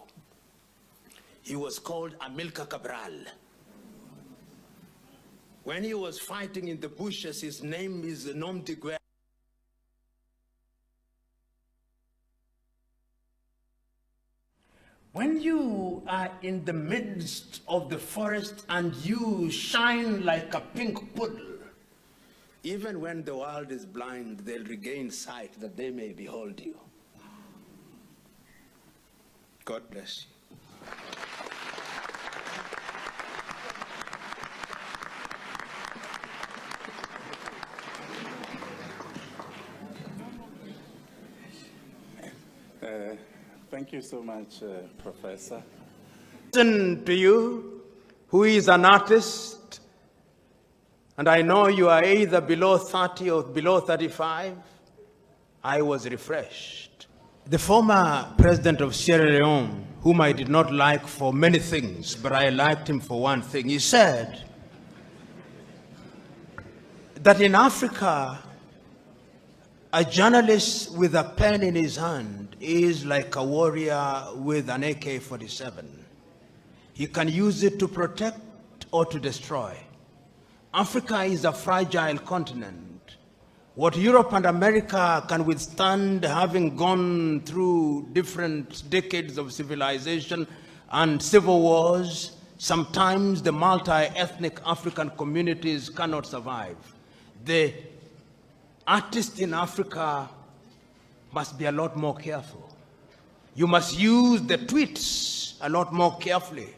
He was called Amilcar Cabral. When he was fighting in the bushes, his name is Nom de Guerre. When you are in the midst of the forest and you shine like a pink poodle, even when the world is blind, they'll regain sight that they may behold you. God bless you. Thank you so much, Professor. Listen to you, who is an artist, and I know you are either below 30 or below 35. I was refreshed. The former president of Sierra Leone, whom I did not like for many things, but I liked him for one thing, he said, that in Africa, a journalist with a pen in his hand is like a warrior with an AK-47. He can use it to protect or to destroy. Africa is a fragile continent. What Europe and America can withstand, having gone through different decades of civilization and civil wars, sometimes the multi-ethnic African communities cannot survive. The artists in Africa must be a lot more careful. You must use the tweets a lot more carefully.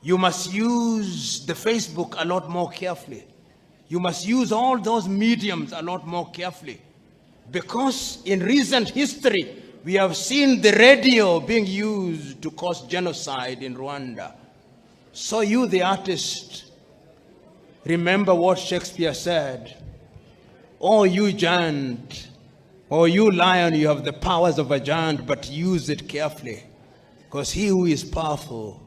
You must use the Facebook a lot more carefully. You must use all those mediums a lot more carefully. Because in recent history, we have seen the radio being used to cause genocide in Rwanda. So you, the artist, remember what Shakespeare said. Oh, you giant, or you lion, you have the powers of a giant, but use it carefully. Because he who is powerful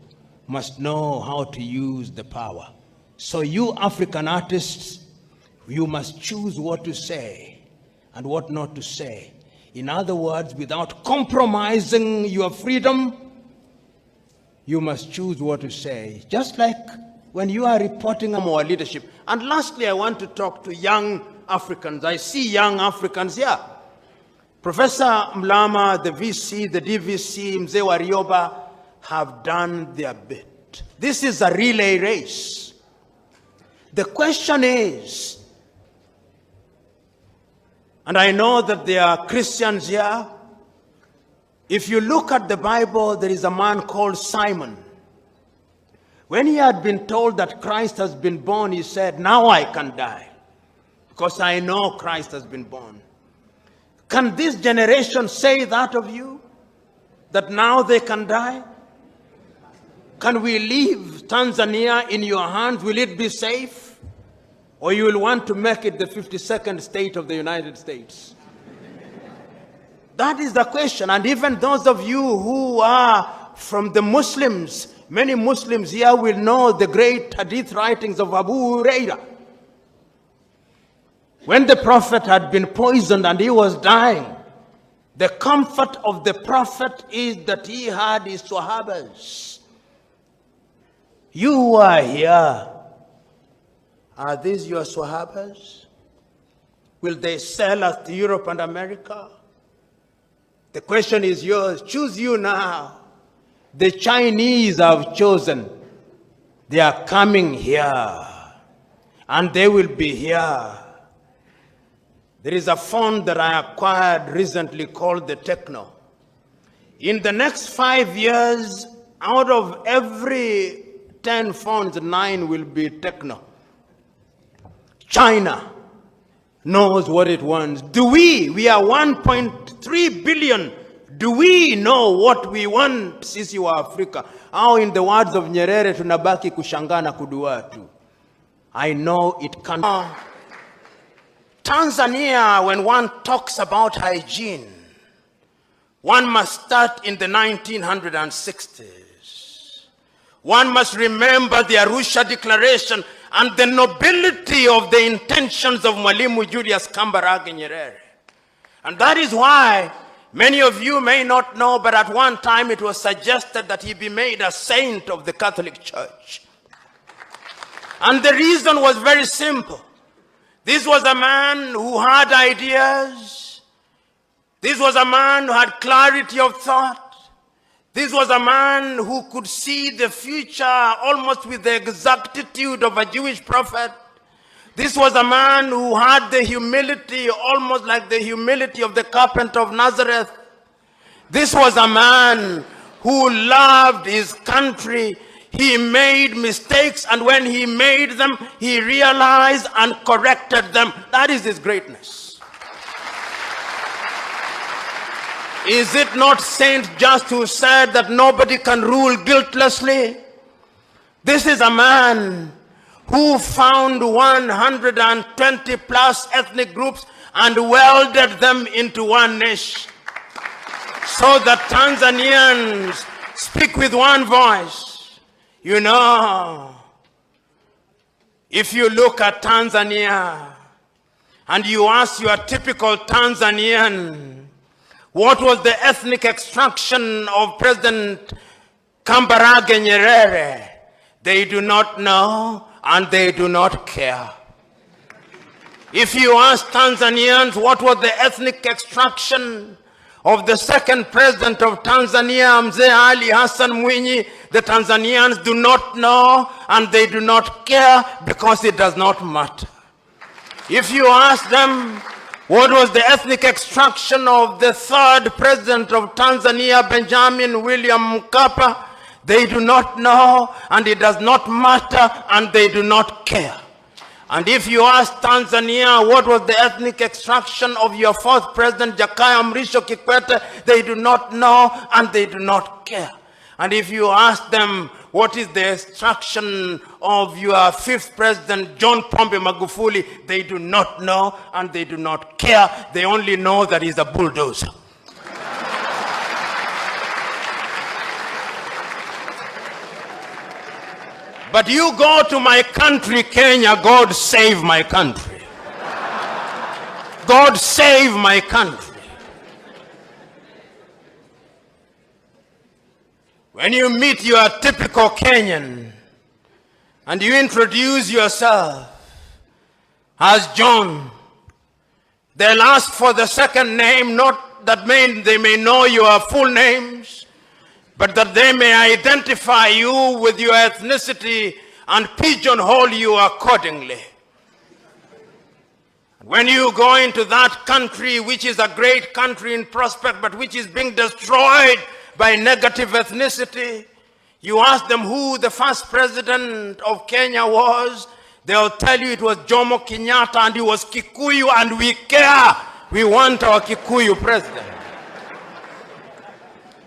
must know how to use the power. So you African artists, you must choose what to say and what not to say. In other words, without compromising your freedom, you must choose what to say. Just like when you are reporting on our leadership. And lastly, I want to talk to young Africans. I see young Africans here. Professor Mlama, the VC, the DVC, Mzee Warioba have done their bit. This is a relay race. The question is, and I know that there are Christians here, if you look at the Bible, there is a man called Simon. When he had been told that Christ has been born, he said, now I can die, because I know Christ has been born. Can this generation say that of you? That now they can die? Can we leave Tanzania in your hands? Will it be safe? Or you will want to make it the 52nd state of the United States? That is the question. And even those of you who are from the Muslims, many Muslims here will know the great hadith writings of Abu Huraira. When the Prophet had been poisoned and he was dying, the comfort of the Prophet is that he had his Sahabas. You who are here, are these your Sahabas? Will they sell us to Europe and America? The question is yours. Choose you now. The Chinese have chosen. They are coming here. And they will be here. There is a phone that I acquired recently called the Techno. In the next 5 years, out of every 10 phones, 9 will be Techno. China knows what it wants. We are 1.3 billion. Do we know what we want, sisi wa Afrika? Au in the words of Nyerere, tunabaki kushangana kuduatu. I know it can. Tanzania, when one talks about hygiene, one must start in the 1960s. One must remember the Arusha Declaration and the nobility of the intentions of Mwalimu Julius Kambarage Nyerere. And that is why many of you may not know, but at one time it was suggested that he be made a saint of the Catholic Church. And the reason was very simple. This was a man who had ideas. This was a man who had clarity of thought. This was a man who could see the future almost with the exactitude of a Jewish prophet. This was a man who had the humility, almost like the humility of the carpenter of Nazareth. This was a man who loved his country. He made mistakes, and when he made them, he realized and corrected them. That is his greatness. Is it not Saint Just who said that nobody can rule guiltlessly? This is a man who found 120 plus ethnic groups and welded them into one nation, so that Tanzanians speak with one voice. You know, If you look at Tanzania and you ask your typical Tanzanian, what was the ethnic extraction of President Kambarage Nyerere? They do not know and they do not care. If you ask Tanzanians what was the ethnic extraction of the second president of Tanzania, Mzee Ali Hassan Mwinyi, the Tanzanians do not know and they do not care because it does not matter. If you ask them what was the ethnic extraction of the third president of Tanzania, Benjamin William Mkapa, they do not know and it does not matter and they do not care. And if you ask Tanzania what was the ethnic extraction of your fourth president, Jakaya Mrisho Kikwete, they do not know and they do not care. And if you ask them what is the extraction of your fifth president, John Pombe Magufuli, they do not know and they do not care. They only know that he's a bulldozer. But you go to my country, Kenya, God save my country. God save my country. When you meet your typical Kenyan and you introduce yourself as John, they'll ask for the second name, not that they may know your full names, but that they may identify you with your ethnicity and pigeonhole you accordingly. When you go into that country, which is a great country in prospect, but which is being destroyed by negative ethnicity, you ask them who the first president of Kenya was, they'll tell you it was Jomo Kenyatta and he was Kikuyu, and we care. We want our Kikuyu president.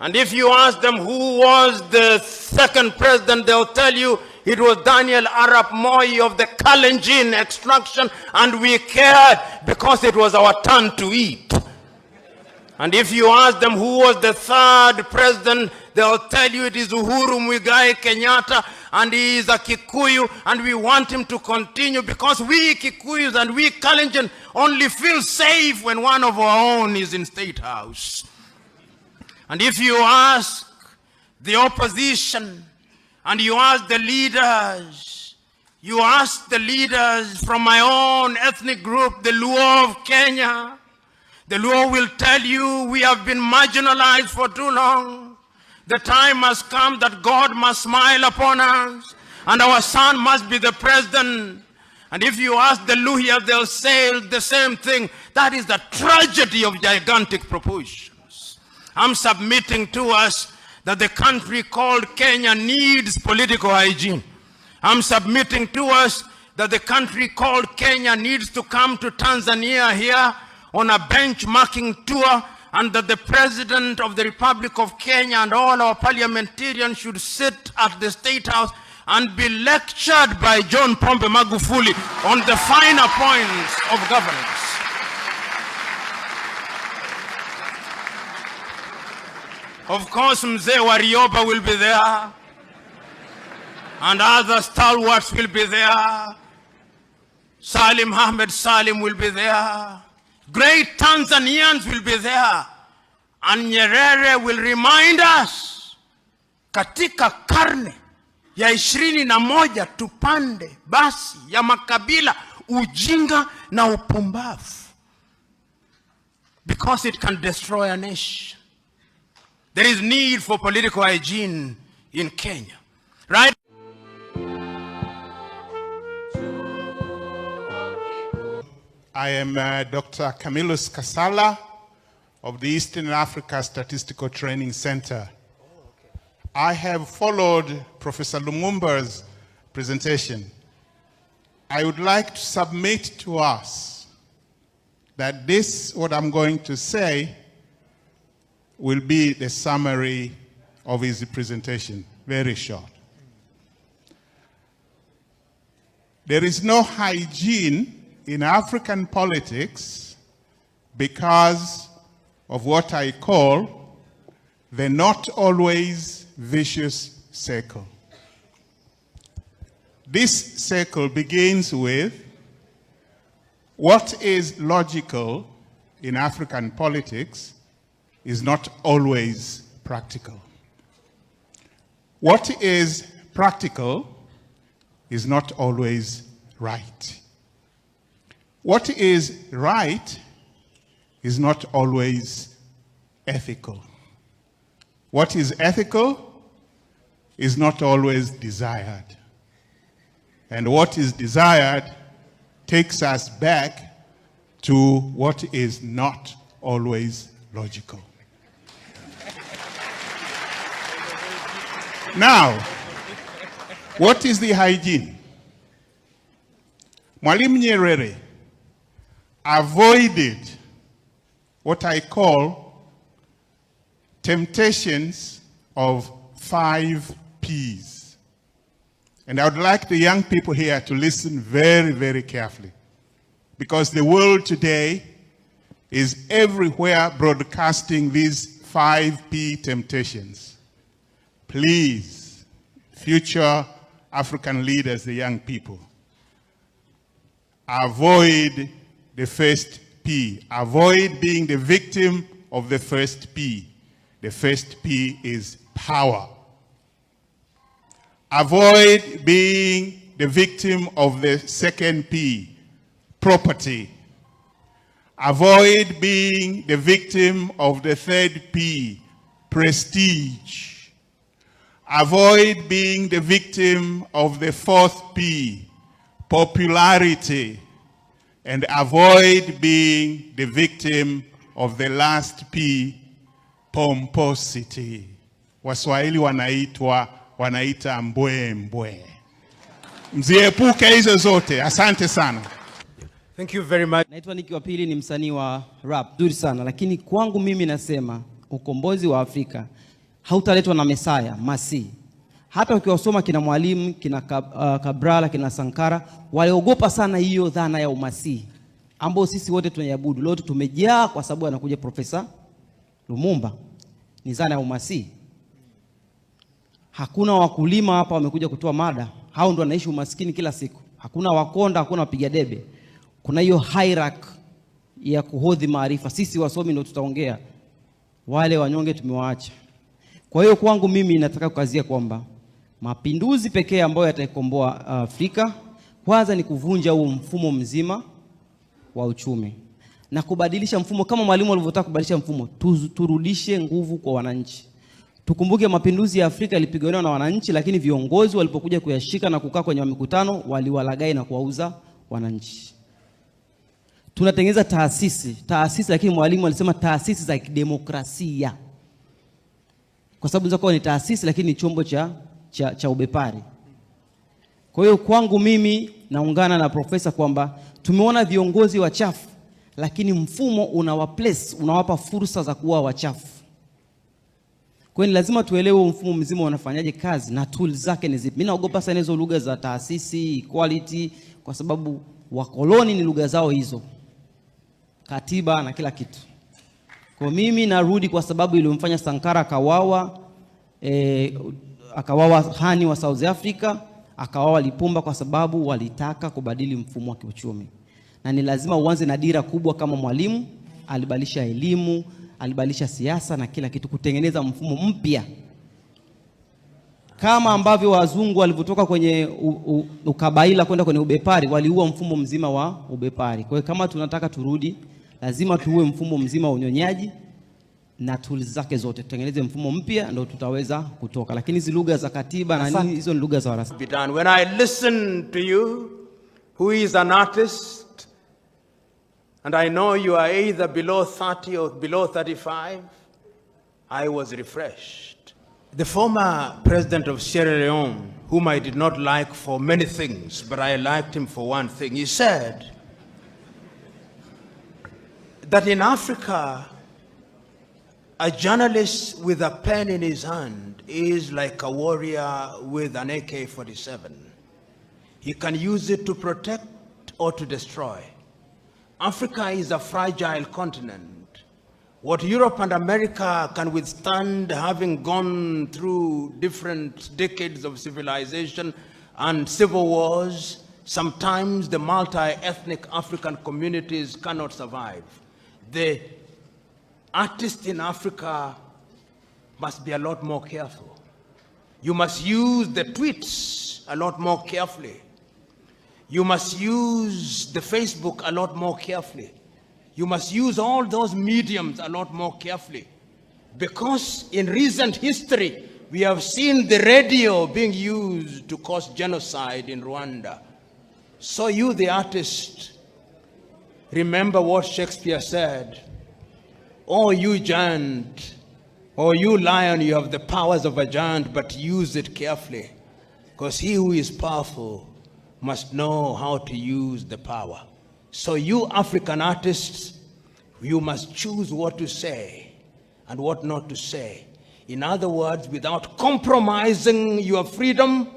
And if you ask them who was the second president, they'll tell you it was Daniel Arap Moi of the Kalenjin extraction, and we cared because it was our turn to eat. And if you ask them who was the third president, they'll tell you it is Uhuru Muigai Kenyatta, and he is a Kikuyu, and we want him to continue because we Kikuyus and we Kalenjin only feel safe when one of our own is in State House. And if you ask the opposition and you ask the leaders from my own ethnic group, the Luo of Kenya, the Luo will tell you we have been marginalized for too long. The time has come that God must smile upon us and our son must be the president. And if you ask the Luhya, they'll say the same thing. That is the tragedy of gigantic proportions. I'm submitting to us that the country called Kenya needs political hygiene. I'm submitting to us that the country called Kenya needs to come to Tanzania here on a benchmarking tour, and that the President of the Republic of Kenya and all our parliamentarians should sit at the State House and be lectured by John Pombe Magufuli on the finer points of governance. Of course, Mzee Warioba will be there, and other stalwarts will be there. Salim Ahmed Salim will be there. Great Tanzanians will be there. And Nyerere will remind us, katika karne ya 21 tupande basi ya makabila, ujinga na upumbavu, because it can destroy a nation. There is need for political hygiene in Kenya, right? I am Dr. Camillus Kasala of the Eastern Africa Statistical Training Center. I have followed Professor Lumumba's presentation. I would like to submit to us that this, what I'm going to say, will be the summary of his presentation, very short. There is no hygiene in African politics because of what I call the not always vicious circle. this circle begins with what is logical in African politics is not always practical. What is practical is not always right. What is right is not always ethical. What is ethical is not always desired. And what is desired takes us back to what is not always logical. Now, what is the hygiene? Mwalimu Nyerere avoided what I call temptations of 5 Ps. And I would like the young people here to listen very, very carefully, because the world today is everywhere broadcasting these 5P temptations. Please, future African leaders, the young people, avoid the first P. Avoid being the victim of the first P. The first P is power. Avoid being the victim of the second P, property. Avoid being the victim of the third P, prestige. Avoid being the victim of the fourth P, popularity. And avoid being the victim of the last P, pomposity. Waswahili wanaita mbwe mbwe. Mziepuke hizo zote. Asante sana. Thank you very much. Naitwa Niki wa Pili, ni msanii wa rap. Nzuri sana, lakini kwangu mimi nasema ukombozi wa Afrika hautaletwa na Mesaya, Masi. Hata ukiwasoma kina Mwalimu, kina Kabrala, kina Sankara, waliogopa sana hiyo dhana ya umasi ambao sisi wote tunaiabudu. Leo tumejaa kwa sababu anakuja Profesa Lumumba. Ni dhana ya umasi. Hakuna wakulima hapa wamekuja kutoa mada. Hao ndio wanaishi umaskini kila siku. Hakuna wakonda, hakuna wapiga debe. Kuna hiyo hierarchy ya kuhodhi maarifa. Sisi wasomi ndio tutaongea. Wale wanyonge tumewaacha. Kwa hiyo kwangu mimi nataka kukazia kwamba mapinduzi pekee ambayo yataikomboa Afrika kwanza ni kuvunja huo mfumo mzima wa uchumi na kubadilisha mfumo kama Mwalimu alivyotaka kubadilisha mfumo. Turudishe nguvu kwa wananchi. Tukumbuke mapinduzi ya Afrika yalipigwa na wananchi, lakini viongozi walipokuja kuyashika na kukaa kwenye mikutano waliwalagai na kuwauza wananchi. Tunatengeneza taasisi, lakini Mwalimu alisema taasisi za kidemokrasia. Kwa sababu zako ni taasisi lakini ni chombo cha ubepari. Kwa hiyo kwangu mimi naungana na profesa kwamba tumeona viongozi wachafu lakini mfumo unawapa fursa za kuwa wachafu. Kwa hiyo lazima tuelewe mfumo mzima unafanyaje kazi na tools zake ni zipi. Mimi naogopa sana hizo lugha za taasisi, equality, kwa sababu wakoloni ni lugha zao hizo. Katiba na kila kitu. Kwa mimi narudi kwa sababu ilimfanya Sankara akawawa Hani wa South Africa, akawawa Lipumba kwa sababu walitaka kubadili mfumo wa kiuchumi. Na ni lazima uanze na dira kubwa kama Mwalimu alibadilisha elimu, alibadilisha siasa na kila kitu, kutengeneza mfumo mpya. Kama ambavyo wazungu walivyotoka kwenye ukabaila kwenda kwenye ubepari, waliua mfumo mzima wa ubepari. Kwa hiyo kama tunataka turudi, lazima tuue mfumo mzima wa unyonyaji na tools zake zote. Tutengeneze mfumo mpya ndio tutaweza kutoka. Lakini hizo lugha za katiba na nini, hizo ni lugha za warasa. When I listen to you, who is an artist, and I know you are either below 30 or below 35, I was refreshed. The former president of Sierra Leone, whom I did not like for many things, but I liked him for one thing, he said that in Africa, a journalist with a pen in his hand is like a warrior with an AK-47. He can use it to protect or to destroy. Africa is a fragile continent. What Europe and America can withstand, having gone through different decades of civilization, and civil wars, sometimes the multi-ethnic African communities cannot survive. The artists in Africa must be a lot more careful. You must use the tweets a lot more carefully. You must use the Facebook a lot more carefully. You must use all those mediums a lot more carefully. Because in recent history, we have seen the radio being used to cause genocide in Rwanda. So you, the artist, remember what Shakespeare said. Oh, you giant, oh, you lion, you have the powers of a giant, but use it carefully. Because he who is powerful must know how to use the power. So you African artists, you must choose what to say and what not to say. In other words, without compromising your freedom,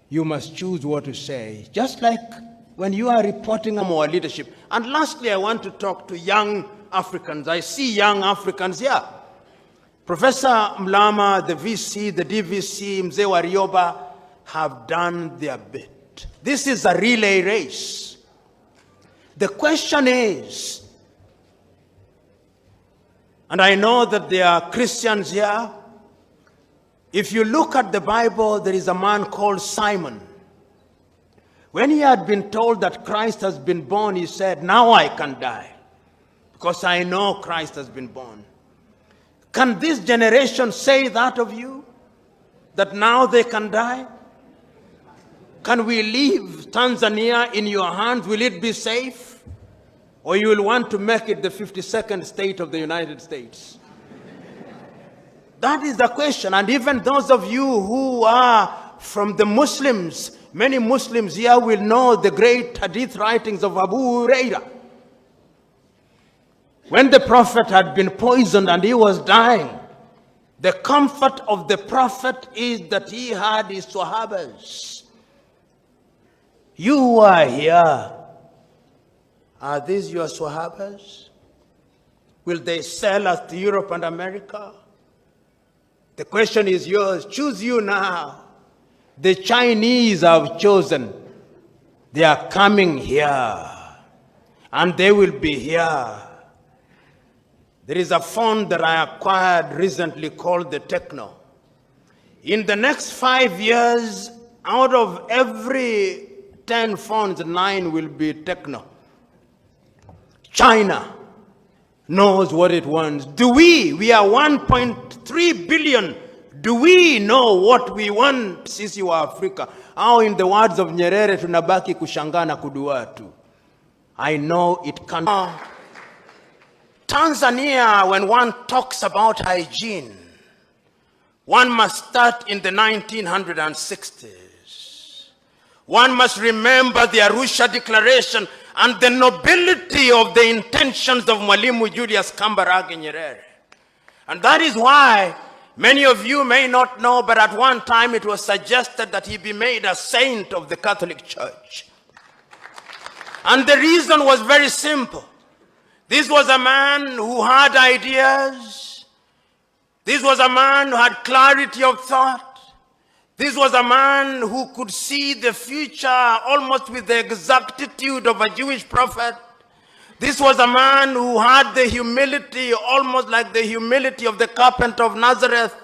you must choose what to say. Just like when you are reporting on our leadership. And lastly, I want to talk to young Africans. I see young Africans here. Professor Mlama, the VC, the DVC, Mzee Warioba have done their bit. This is a relay race. The question is, and I know that there are Christians here, if you look at the Bible, there is a man called Simon. When he had been told that Christ has been born, he said, now I can die, because I know Christ has been born. Can this generation say that of you? That now they can die? Can we leave Tanzania in your hands? Will it be safe? Or you will want to make it the 52nd state of the United States? That is the question. And even those of you who are from the Muslims, many Muslims here will know the great hadith writings of Abu Huraira. When the Prophet had been poisoned and he was dying, the comfort of the Prophet is that he had his Sahabas. You who are here, are these your Sahabas? Will they sell us to Europe and America? The question is yours. Choose you now. The Chinese have chosen. They are coming here. And they will be here. There is a phone that I acquired recently called the Techno. In the next 5 years, out of every 10 phones, 9 will be Techno. China knows what it wants. We are 1.3 billion. Do we know what we want? Sisi wa Afrika. Au in the words of Nyerere, tunabaki kushangana kuduatu. I know it can. Tanzania, when one talks about hygiene, one must start in the 1960s. One must remember the Arusha Declaration and the nobility of the intentions of Mwalimu Julius Kambarage Nyerere. And that is why many of you may not know, but at one time it was suggested that he be made a saint of the Catholic Church. And the reason was very simple. This was a man who had ideas. This was a man who had clarity of thought. This was a man who could see the future almost with the exactitude of a Jewish prophet. This was a man who had the humility, almost like the humility of the carpenter of Nazareth.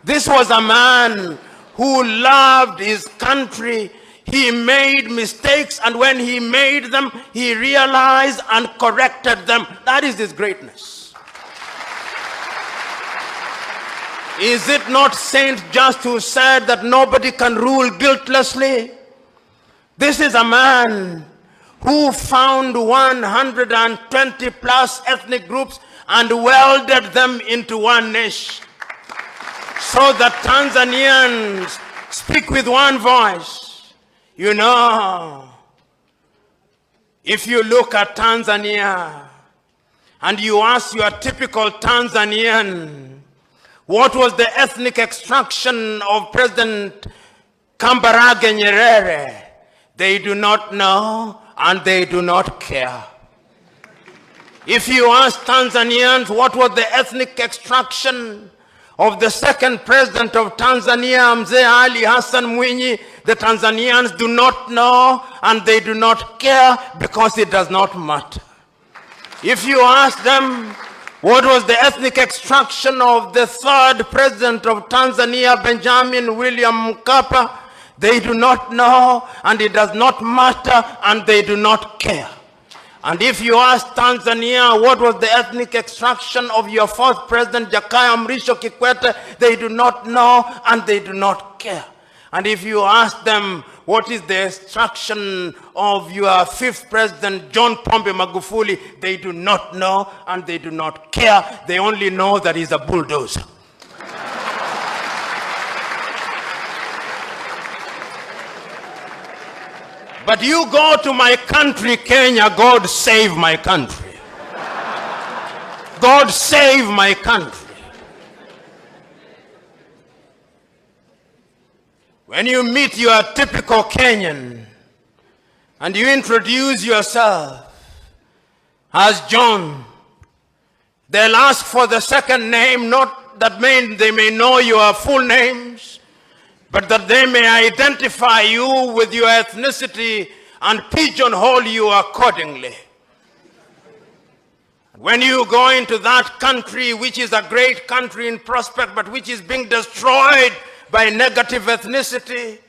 This was a man who loved his country. He made mistakes, and when he made them, he realized and corrected them. That is his greatness. Is it not Saint Just who said that nobody can rule guiltlessly? This is a man who found 120 plus ethnic groups and welded them into one nation, so that Tanzanians speak with one voice. You know, if you look at Tanzania and you ask your typical Tanzanian, what was the ethnic extraction of President Kambarage Nyerere? They do not know and they do not care. If you ask Tanzanians what was the ethnic extraction of the second president of Tanzania, Mzee Ali Hassan Mwinyi, the Tanzanians do not know and they do not care because it does not matter. If you ask them what was the ethnic extraction of the third president of Tanzania, Benjamin William Mkapa, they do not know and it does not matter and they do not care. And if you ask Tanzania what was the ethnic extraction of your fourth president, Jakaya Mrisho Kikwete, they do not know and they do not care. And if you ask them what is the extraction of your fifth president, John Pombe Magufuli, they do not know and they do not care. They only know that he's a bulldozer. But you go to my country, Kenya, God save my country. God save my country. When you meet your typical Kenyan and you introduce yourself as John, they'll ask for the second name, not that they may know your full names, but that they may identify you with your ethnicity and pigeonhole you accordingly. When you go into that country, which is a great country in prospect, but which is being destroyed by negative ethnicity,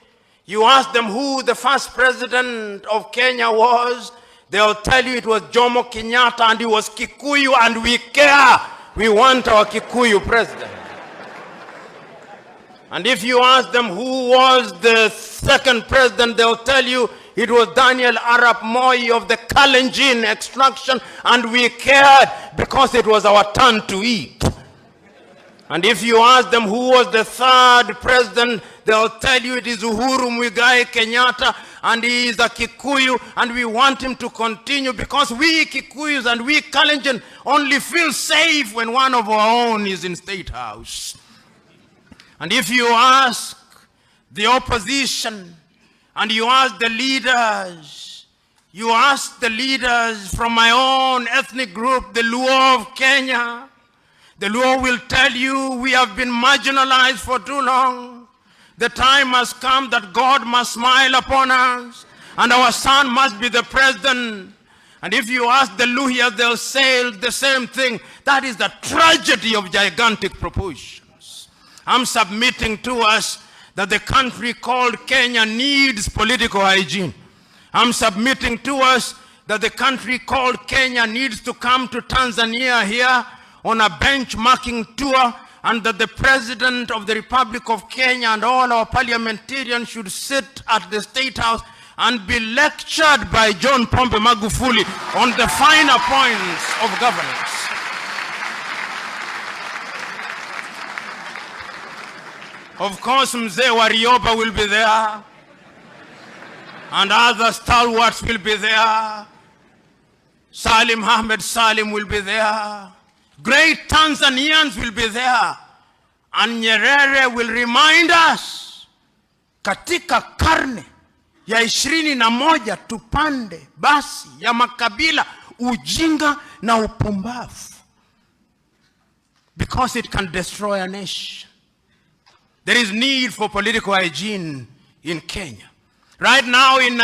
you ask them who the first president of Kenya was, they'll tell you it was Jomo Kenyatta and he was Kikuyu, and we care. We want our Kikuyu president. And if you ask them who was the second president, they'll tell you it was Daniel Arap Moi of the Kalenjin extraction, and we cared because it was our turn to eat. And if you ask them who was the third president, they'll tell you it is Uhuru Muigai Kenyatta, and he is a Kikuyu, and we want him to continue because we Kikuyus and we Kalenjin only feel safe when one of our own is in State House. And if you ask the opposition and you ask the leaders from my own ethnic group, the Luo of Kenya, the Luo will tell you we have been marginalized for too long. The time has come that God must smile upon us and our son must be the president. And if you ask the Luhyas, they'll say the same thing. That is the tragedy of gigantic proportions. I'm submitting to us that the country called Kenya needs political hygiene. I'm submitting to us that the country called Kenya needs to come to Tanzania here on a benchmarking tour, and that the President of the Republic of Kenya and all our parliamentarians should sit at the State House and be lectured by John Pombe Magufuli on the finer points of governance. Of course, Mzee Warioba will be there, and other stalwarts will be there. Salim Ahmed Salim will be there. Great Tanzanians will be there. And Nyerere will remind us, katika karne ya 21 tupande basi ya makabila, ujinga na upumbavu, because it can destroy a nation. There is need for political hygiene in Kenya. Right now in